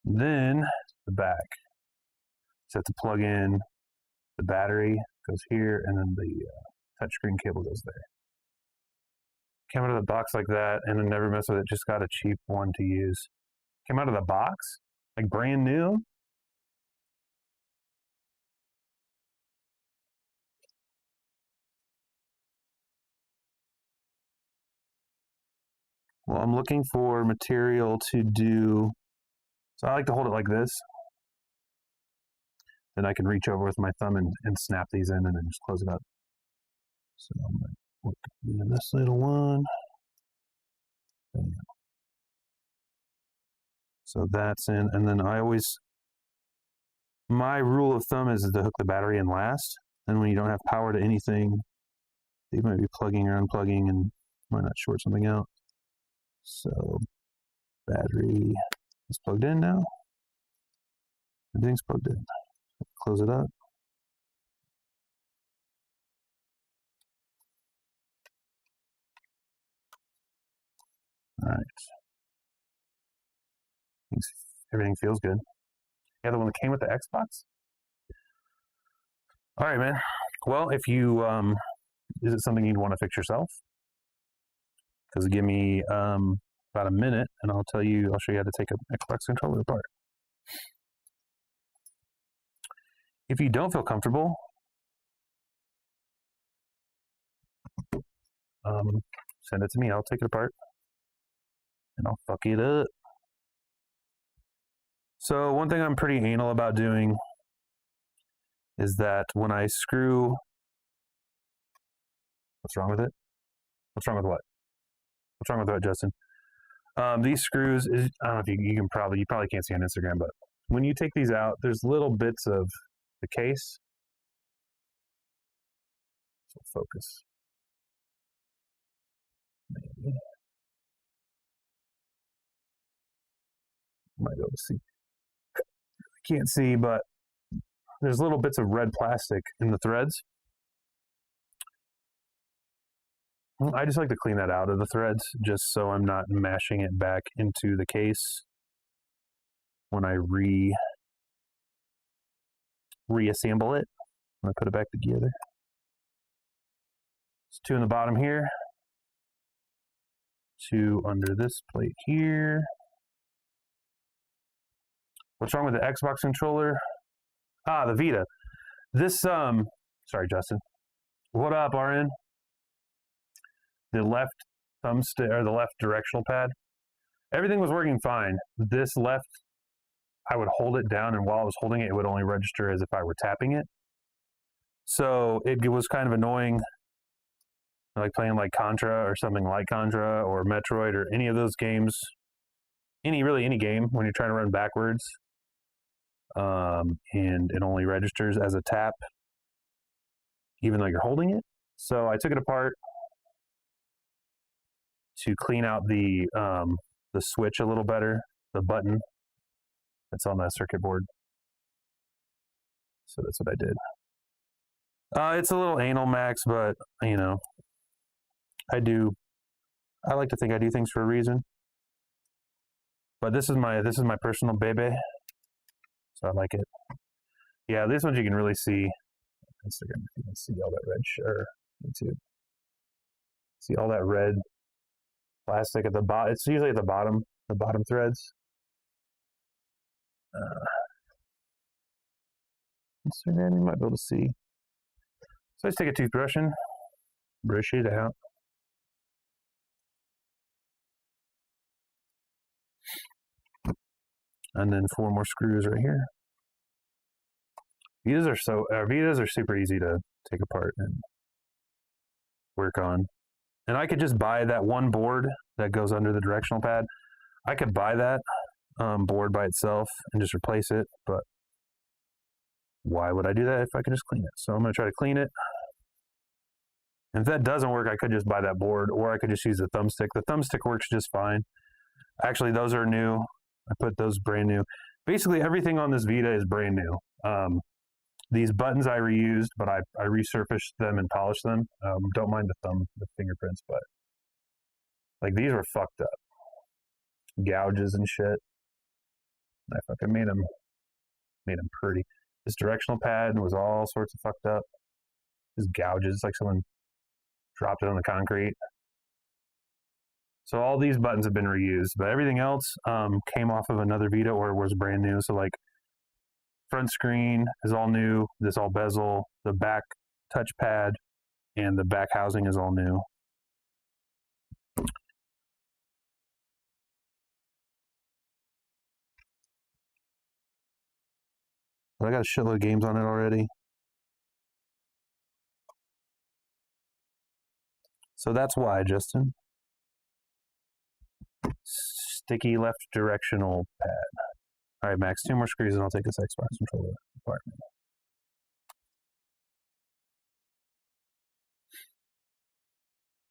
Then the back. So I have to plug in the battery, goes here, and then the touchscreen cable goes there. Came out of the box like that, and then never mess with it. Just got a cheap one to use. Came out of the box, like brand new. Well, I'm looking for material to do, so I like to hold it like this. Then I can reach over with my thumb and snap these in and then just close it up. So I'm going to look at this little one. Bam. So that's in, and then my rule of thumb is to hook the battery in last. And when you don't have power to anything, you might be plugging or unplugging and might not short something out. So battery is plugged in now. Everything's plugged in. Close it up. All right. Everything feels good. Yeah, the one that came with the Xbox? All right, man. Well, if you, is it something you'd want to fix yourself? Because give me about a minute and I'll show you how to take an Xbox controller apart. If you don't feel comfortable, send it to me. I'll take it apart and I'll fuck it up. So one thing I'm pretty anal about doing is that when I screw, what's wrong with it? What's wrong with what? What's wrong with what, Justin? These screws, I don't know if you probably can't see on Instagram, but when you take these out, there's little bits of the case. So focus. Maybe. Might be able to see. I can't see, but there's little bits of red plastic in the threads. I just like to clean that out of the threads just so I'm not mashing it back into the case when I reassemble it, when I put it back together. There's two in the bottom here, two under this plate here. What's wrong with the Xbox controller? The Vita. This, sorry, Justin. What up, RN? The left thumbstick, or the left directional pad, everything was working fine. This left, I would hold it down, and while I was holding it, it would only register as if I were tapping it. So it was kind of annoying, like playing like Contra or something like Contra or Metroid or any of those games, any game when you're trying to run backwards, and it only registers as a tap, even though you're holding it. So I took it apart to clean out the switch a little better, the button that's on that circuit board. So that's what I did. It's a little anal, Max, but you know, I like to think I do things for a reason. But this is my personal baby, so I like it. Yeah, this one you can really see. Instagram, you can see all that red shirt. YouTube, see all that red plastic at the bottom. It's usually at the bottom threads. Instagram, you might be able to see. So let's take a toothbrush and brush it out. And then 4 more screws right here. Vitas are super easy to take apart and work on. And I could just buy that one board that goes under the directional pad. I could buy that board by itself and just replace it, but why would I do that if I could just clean it? So I'm going to try to clean it. And if that doesn't work, I could just buy that board, or I could just use the thumbstick. The thumbstick works just fine. Actually, those are new. I put those brand new. basically everything on this Vita is brand new. These buttons I reused, but I resurfaced them and polished them. Don't mind the fingerprints, but like these were fucked up. Gouges and shit. I fucking made them pretty. This directional pad was all sorts of fucked up. Just gouges, like someone dropped it on the concrete. So all these buttons have been reused, but everything else came off of another Vita or was brand new. So like front screen is all new. This all bezel. The back touchpad and the back housing is all new. I got a shitload of games on it already. So that's why, Justin. Sticky left directional pad. All right, Max, 2 more screws and I'll take this Xbox controller apart.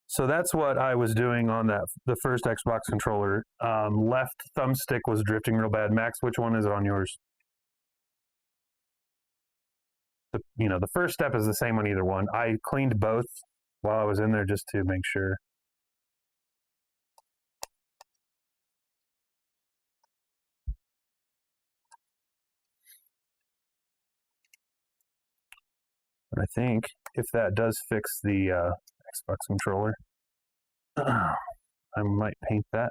So that's what I was doing on the first Xbox controller. Left thumbstick was drifting real bad. Max, which one is it on yours? The first step is the same on either one. I cleaned both while I was in there just to make sure. But I think if that does fix the Xbox controller, I might paint that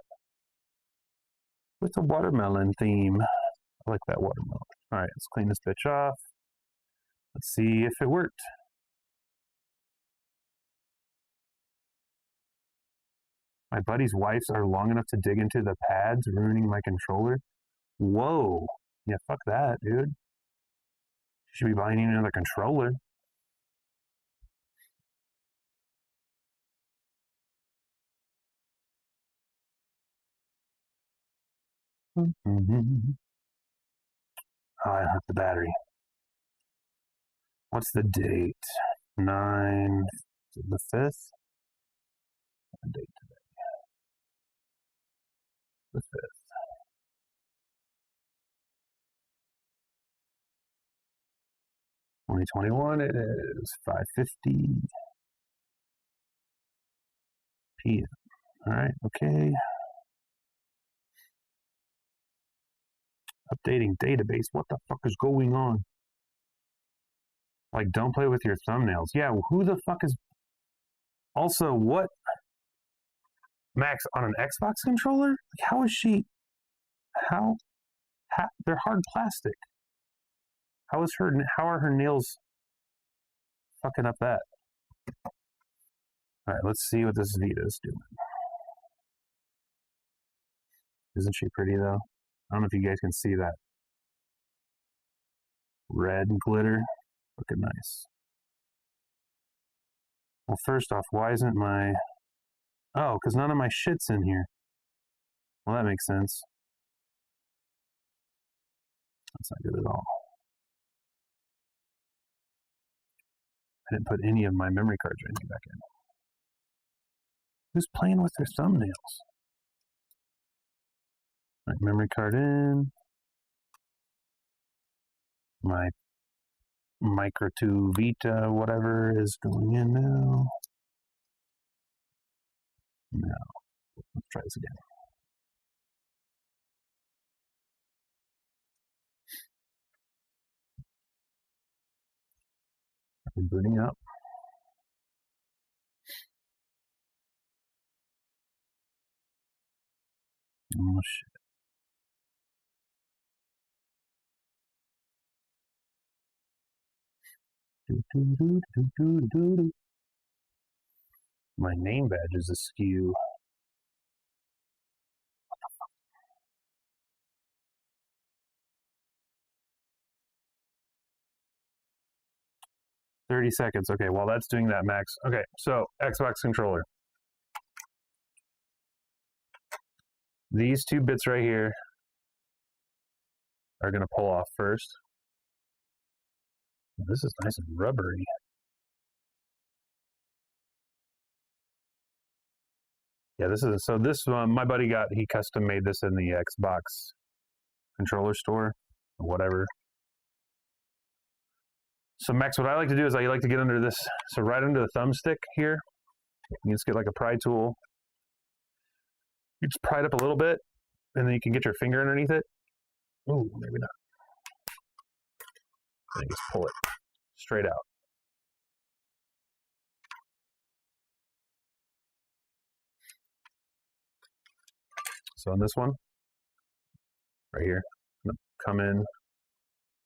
with a watermelon theme. I like that watermelon. All right, let's clean this bitch off. Let's see if it worked. My buddy's wipes are long enough to dig into the pads, ruining my controller. Whoa. Yeah, fuck that, dude. Should be buying another controller. Oh, I don't have the battery. What's the date? 9, the 5th? What date today? The 5th. (2021), it is 5:50 p.m. All right, okay. Updating database. What the fuck is going on? Like, don't play with your thumbnails. Yeah, who the fuck is... Also, what... Max, on an Xbox controller? How is she... How... They're hard plastic. How are her nails fucking up that? Alright, let's see what this Vita is doing. Isn't she pretty, though? I don't know if you guys can see that. Red glitter. Looking nice. Well, first off, why isn't my... Oh, because none of my shit's in here. Well, that makes sense. That's not good at all. I didn't put any of my memory cards or anything back in. Who's playing with their thumbnails? Right, memory card in. My Micro 2 Vita, whatever, is going in now. No. Let's try this again. Booting up. Oh, shit. My name badge is askew. 30 seconds. Okay, while that's doing that, Max. Okay, so Xbox controller. These 2 bits right here are going to pull off first. This is nice and rubbery. Yeah, this is, so this, my buddy he custom made this in the Xbox controller store or whatever. So Max, what I like to do is I like to get under this, so right under the thumbstick here, you just get like a pry tool. You just pry it up a little bit, and then you can get your finger underneath it. Ooh, maybe not. And just pull it straight out. So on this one, right here, I'm gonna come in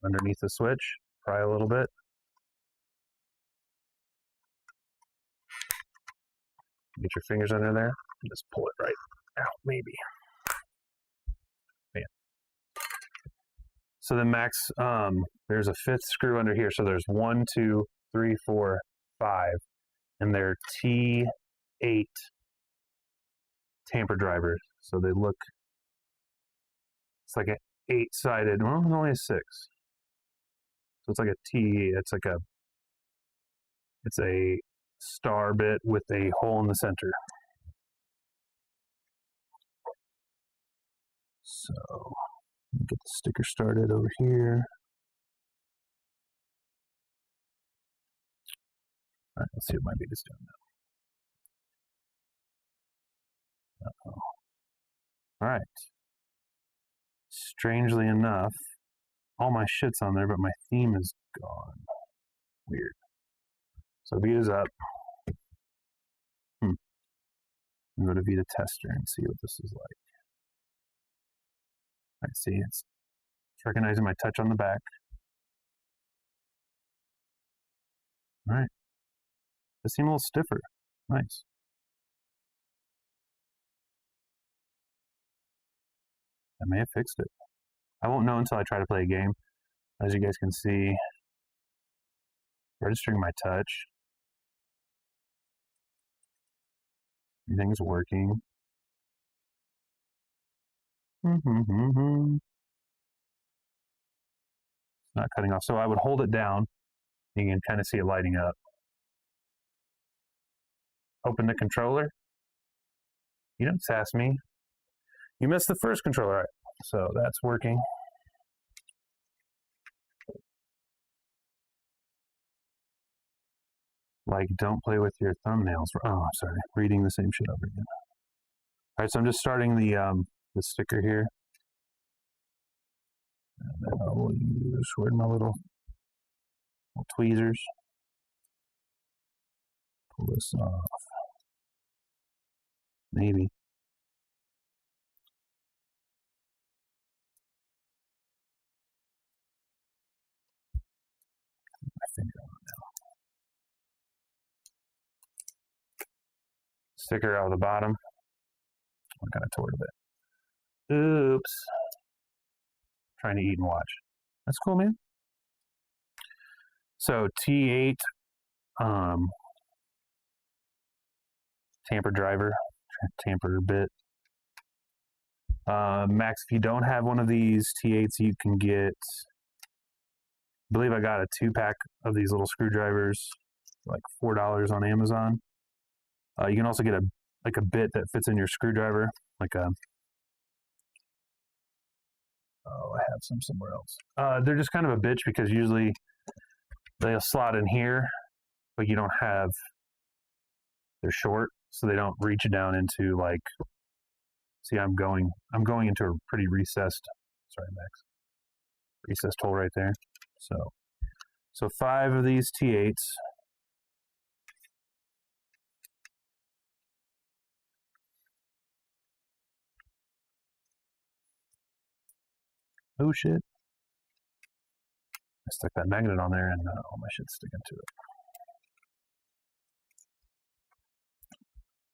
underneath the switch, pry a little bit. Get your fingers under there, and just pull it right out, maybe. Man. So then Max, there's a fifth screw under here. So there's 1, 2, 3, 4, 5, and they're T8 tamper drivers. So they look, it's like an 8-sided, well, it's only a 6. So it's like a T, it's a star bit with a hole in the center. So get the sticker started over here. All right, let's see what my Vita's doing now. Uh-oh. All right. Strangely enough, all my shit's on there, but my theme is gone. Weird. So Vita's up. Go to Vita tester and see what this is like. I see it's recognizing my touch on the back. All right. They seem a little stiffer. Nice. I may have fixed it. I won't know until I try to play a game. As you guys can see, registering my touch. Everything's working. It's not cutting off. So I would hold it down. You can kind of see it lighting up. Open the controller. You don't sass me. You missed the first controller. All right. So that's working. Like, don't play with your thumbnails. Oh, sorry. Reading the same shit over again. All right, so I'm just starting the sticker here. And then I'll use, where's my little tweezers? Pull this off. Maybe. My finger on it now. Sticker out of the bottom. I kind of tore it a bit. Oops. Trying to eat and watch. That's cool, man. So T8 tamper driver, tamper bit. Max, if you don't have one of these T8s, you can get, I believe I got a 2-pack of these little screwdrivers, like $4 on Amazon. You can also get a bit that fits in your screwdriver, like a, oh, I have some somewhere else. They're just kind of a bitch because usually they'll slot in here, but you don't have, they're short, so they don't reach down into, like, see, I'm going into a pretty recessed, sorry, Max, recessed hole right there. So 5 of these T8s. Oh shit. I stuck that magnet on there and all my shit's sticking to it.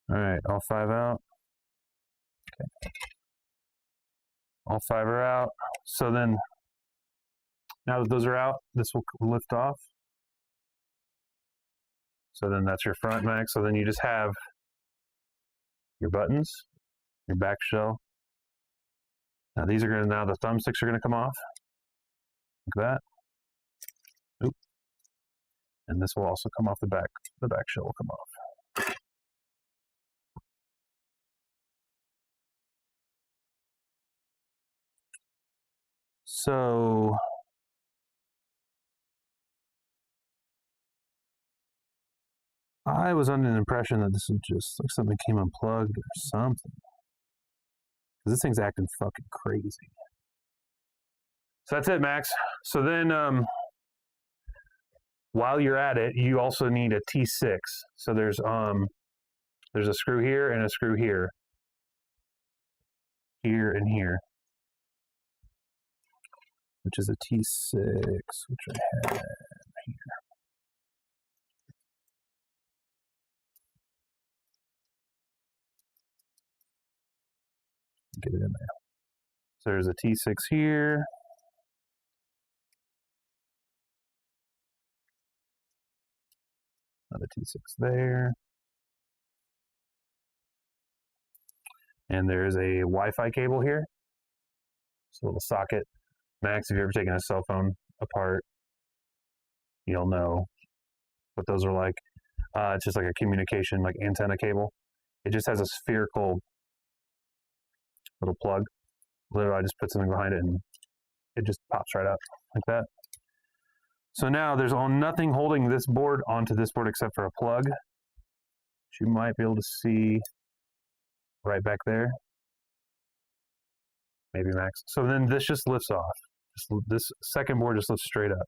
All right, all 5 out. Okay. All 5 are out. So then, now that those are out, this will lift off. So then that's your front, Max. So then you just have your buttons, your back shell. Now these are gonna, now the thumbsticks are gonna come off, like that. Oop. And this will also come off the back shell will come off. So I was under the impression that this was just like something came unplugged or something. This thing's acting fucking crazy. So that's it, Max. So then while you're at it, you also need a T6. So there's a screw here and a screw here. Here and here. Which is a T6, which I have here. Get it in there. So there's a T6 here. Another T6 there. And there's a Wi-Fi cable here. It's a little socket. Max, if you've ever taken a cell phone apart, you'll know what those are like. It's just like a communication, like antenna cable. It just has a spherical little plug. Literally, I just put something behind it and it just pops right out like that. So now there's nothing holding this board onto this board except for a plug, which you might be able to see right back there. Maybe, Max. So then this just lifts off. This second board just lifts straight up.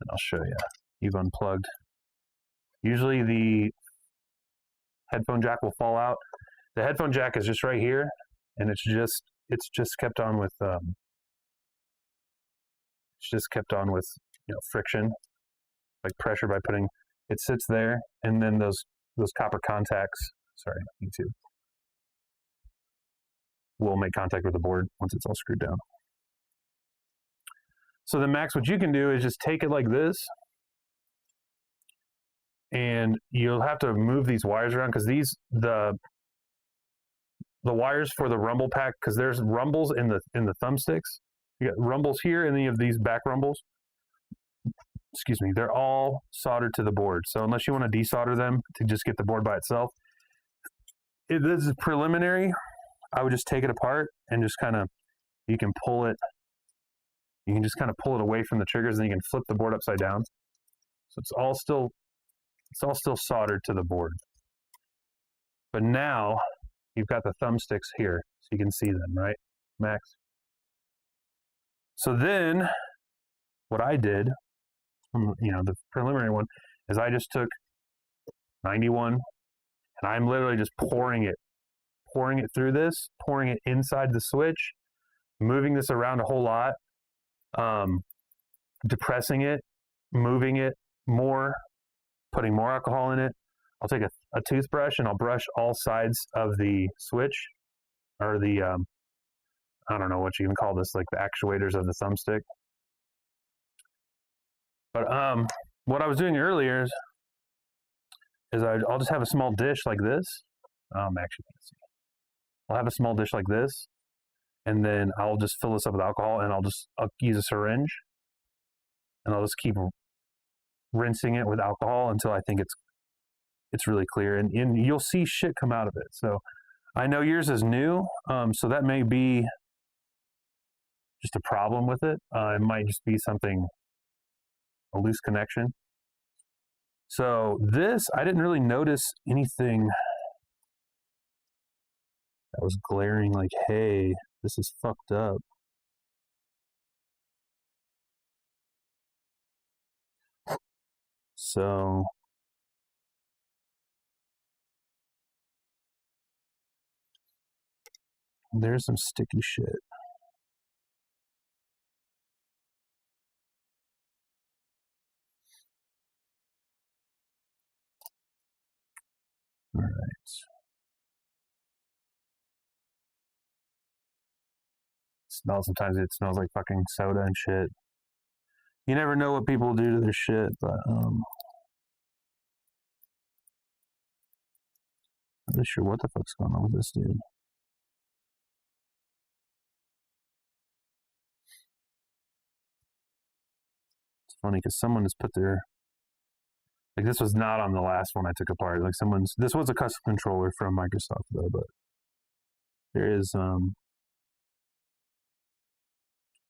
And I'll show you. You've unplugged. Usually the headphone jack will fall out. The headphone jack is just right here, and it's just kept on with friction, like pressure by putting. It sits there, and then those copper contacts. Sorry, YouTube. Will make contact with the board once it's all screwed down. So then, Max, what you can do is just take it like this, and you'll have to move these wires around because the wires for the rumble pack, because there's rumbles in the thumbsticks. You got rumbles here, and then you have these back rumbles. Excuse me, they're all soldered to the board. So unless you want to desolder them to just get the board by itself, this is preliminary. I would just take it apart and just kind of, you can pull it. You can just kind of pull it away from the triggers, and you can flip the board upside down. So it's all still soldered to the board. But now you've got the thumbsticks here, so you can see them, right, Max? So then what I did, the preliminary one, is I just took 91, and I'm literally just pouring it through this, pouring it inside the switch, moving this around a whole lot, depressing it, moving it more, putting more alcohol in it. I'll take a toothbrush and I'll brush all sides of the switch, or the, I don't know what you even call this, like the actuators of the thumbstick. But what I was doing earlier is I'll just have a small dish like this. Actually, can't see. I'll have a small dish like this, and then I'll just fill this up with alcohol, and I'll use a syringe, and I'll just keep rinsing it with alcohol until I think it's really clear, and you'll see shit come out of it. So I know yours is new, so that may be just a problem with it. It might just be a loose connection. So this, I didn't really notice anything that was glaring like, hey, this is fucked up. So there's some sticky shit. All right. Sometimes it smells like fucking soda and shit. You never know what people do to their shit, but I'm not sure what the fuck's going on with this dude. It's funny because someone has put their, like, this was not on the last one I took apart. Like this was a custom controller from Microsoft though, but there is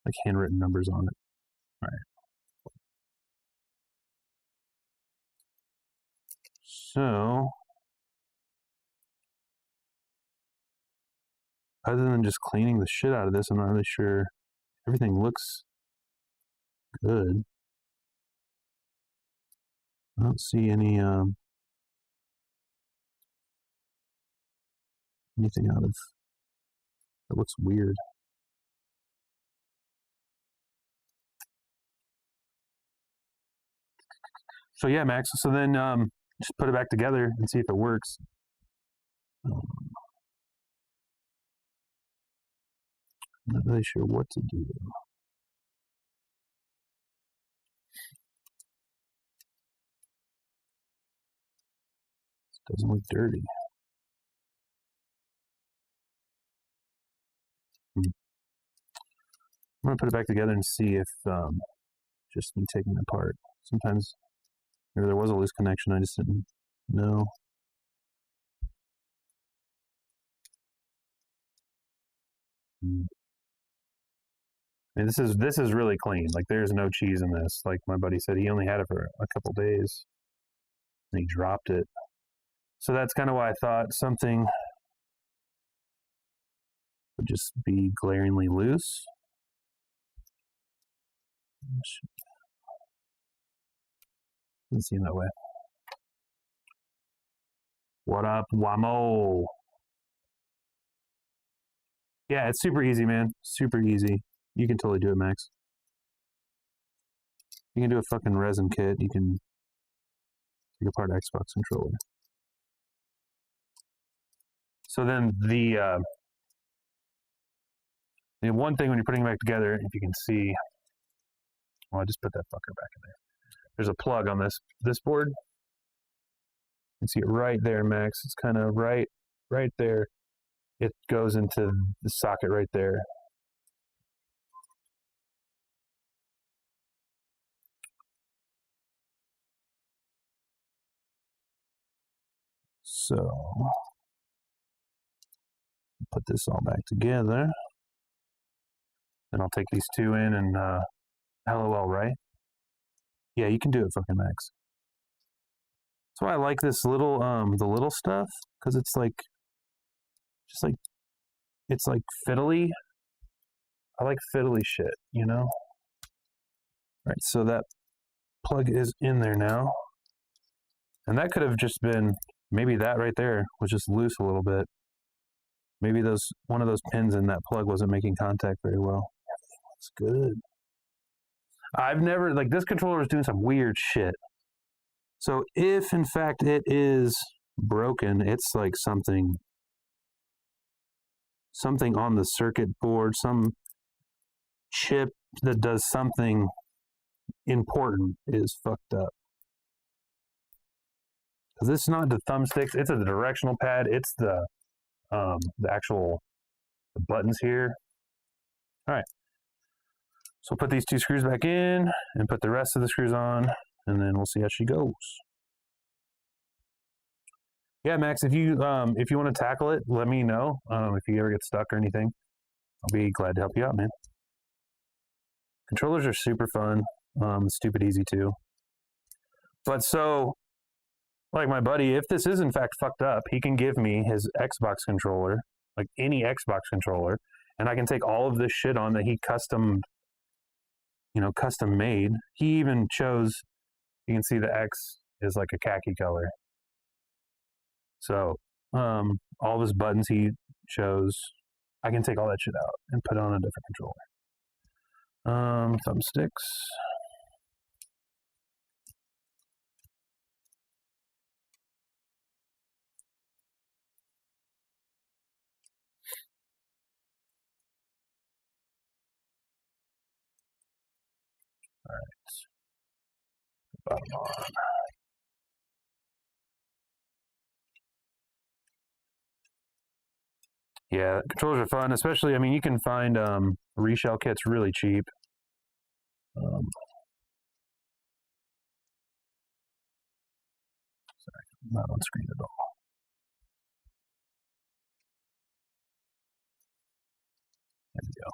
like handwritten numbers on it. All right. So, other than just cleaning the shit out of this, I'm not really sure. Everything looks good. I don't see any anything out of that looks weird. So yeah, Max. So then just put it back together and see if it works. I'm not really sure what to do. It doesn't look dirty. I'm gonna put it back together and see if just me taking it apart. Sometimes maybe there was a loose connection. I just didn't know. I mean, this is really clean. Like there's no cheese in this. Like my buddy said, he only had it for a couple days, and he dropped it. So that's kind of why I thought something would just be glaringly loose. Doesn't seem that way. What up, Wamo? Yeah, it's super easy, man. Super easy. You can totally do it, Max. You can do a fucking resin kit. You can take apart Xbox controller. So then the one thing when you're putting them back together, if you can see, well, I just put that fucker back in there. There's a plug on this board. You can see it right there, Max. It's kind of right there. It goes into the socket right there. So put this all back together. Then I'll take these two in and LOL, right? Yeah, you can do it, fucking Max. That's why I like this little the little stuff, because it's like just like it's like fiddly. I like fiddly shit, you know? Right, so that plug is in there now. And that could have just been, maybe that right there was just loose a little bit. Maybe one of those pins in that plug wasn't making contact very well. Everything looks good. I've never, like, this controller is doing some weird shit. So if in fact it is broken, it's like something on the circuit board, some chip that does something important is fucked up. Because it's not the thumbsticks, it's a directional pad, it's the actual buttons here. All right. So put these two screws back in and put the rest of the screws on, and then we'll see how she goes. Yeah, Max, if you want to tackle it, let me know. If you ever get stuck or anything, I'll be glad to help you out, man. Controllers are super fun, stupid easy too. But so, like my buddy, if this is in fact fucked up, he can give me his Xbox controller, like any Xbox controller, and I can take all of this shit on that he custom made. He even chose, you can see the X is like a khaki color. So all of his buttons he chose, I can take all that shit out and put on a different controller. Thumbsticks. All right. Bottom on. Yeah, controllers are fun, especially, I mean, you can find reshell kits really cheap. Sorry, not on screen at all. There we go.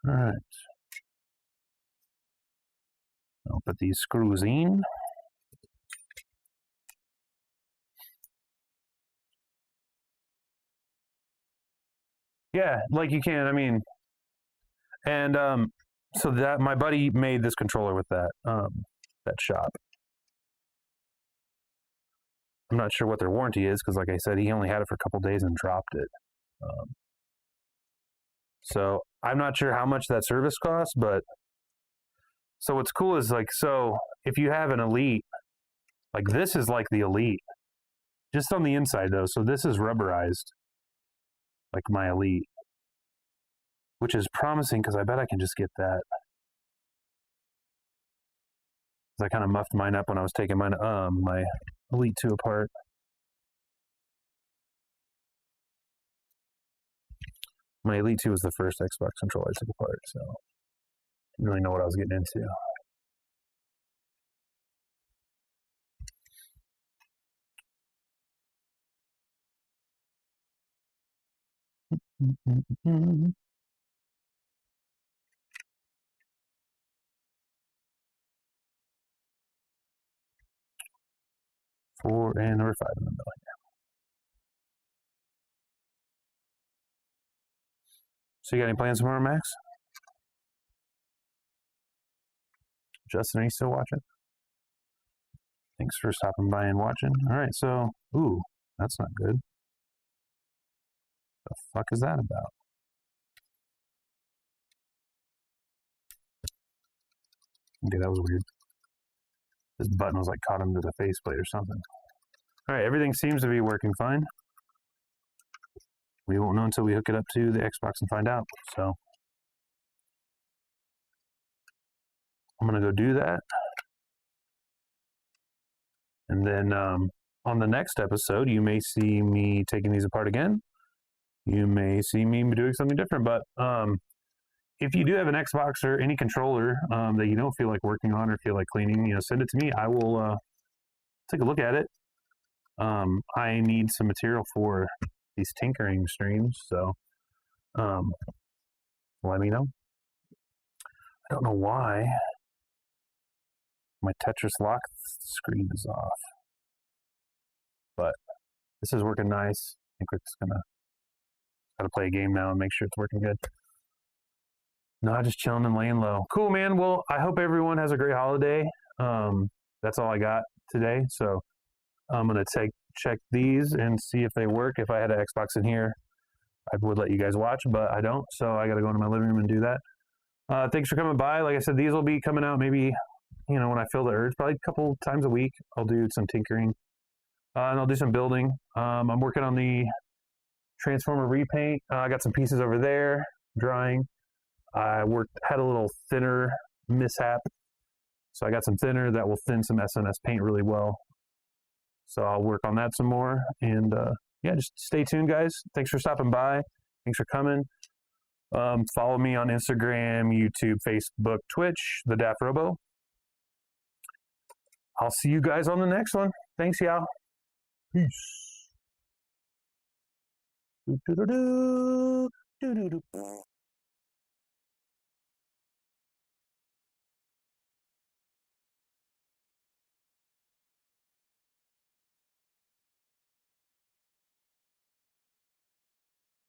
All right. I'll put these screws in. Yeah, like you can. I mean, and so that my buddy made this controller with that shop. I'm not sure what their warranty is because, like I said, he only had it for a couple days and dropped it. So I'm not sure how much that service costs, but so what's cool is like, so if you have an Elite, like this is like the Elite, just on the inside though. So this is rubberized, like my Elite, which is promising because I bet I can just get that. I kind of muffed mine up when I was taking my Elite 2 apart. My Elite 2 was the first Xbox controller I took apart, so didn't really know what I was getting into. Four and number 5 in the middle here. So you got any plans tomorrow, Max? Justin, are you still watching? Thanks for stopping by and watching. All right, so, ooh, that's not good. The fuck is that about? Okay, that was weird. This button was like caught into the faceplate or something. All right, everything seems to be working fine. We won't know until we hook it up to the Xbox and find out. So I'm gonna go do that. And then on the next episode, you may see me taking these apart again. You may see me doing something different, but if you do have an Xbox or any controller that you don't feel like working on or feel like cleaning, send it to me. I will take a look at it. I need some material for these tinkering streams, so let me know. I don't know why my Tetris lock screen is off, but this is working nice. I think we're just gotta play a game now and make sure it's working good. No, just chilling and laying low. Cool, man. Well, I hope everyone has a great holiday. That's all I got today. So I'm going to check these and see if they work. If I had an Xbox in here, I would let you guys watch, but I don't. So I got to go into my living room and do that. Thanks for coming by. Like I said, these will be coming out maybe, when I feel the urge, probably a couple times a week. I'll do some tinkering and I'll do some building. I'm working on the Transformer repaint. I got some pieces over there drying. I had a little thinner mishap, so I got some thinner that will thin some SNS paint really well. So I'll work on that some more, and yeah, just stay tuned, guys. Thanks for stopping by. Thanks for coming. Follow me on Instagram, YouTube, Facebook, Twitch, the Daft Robo. I'll see you guys on the next one. Thanks, y'all. Peace. Do, do, do, do. Do, do, do.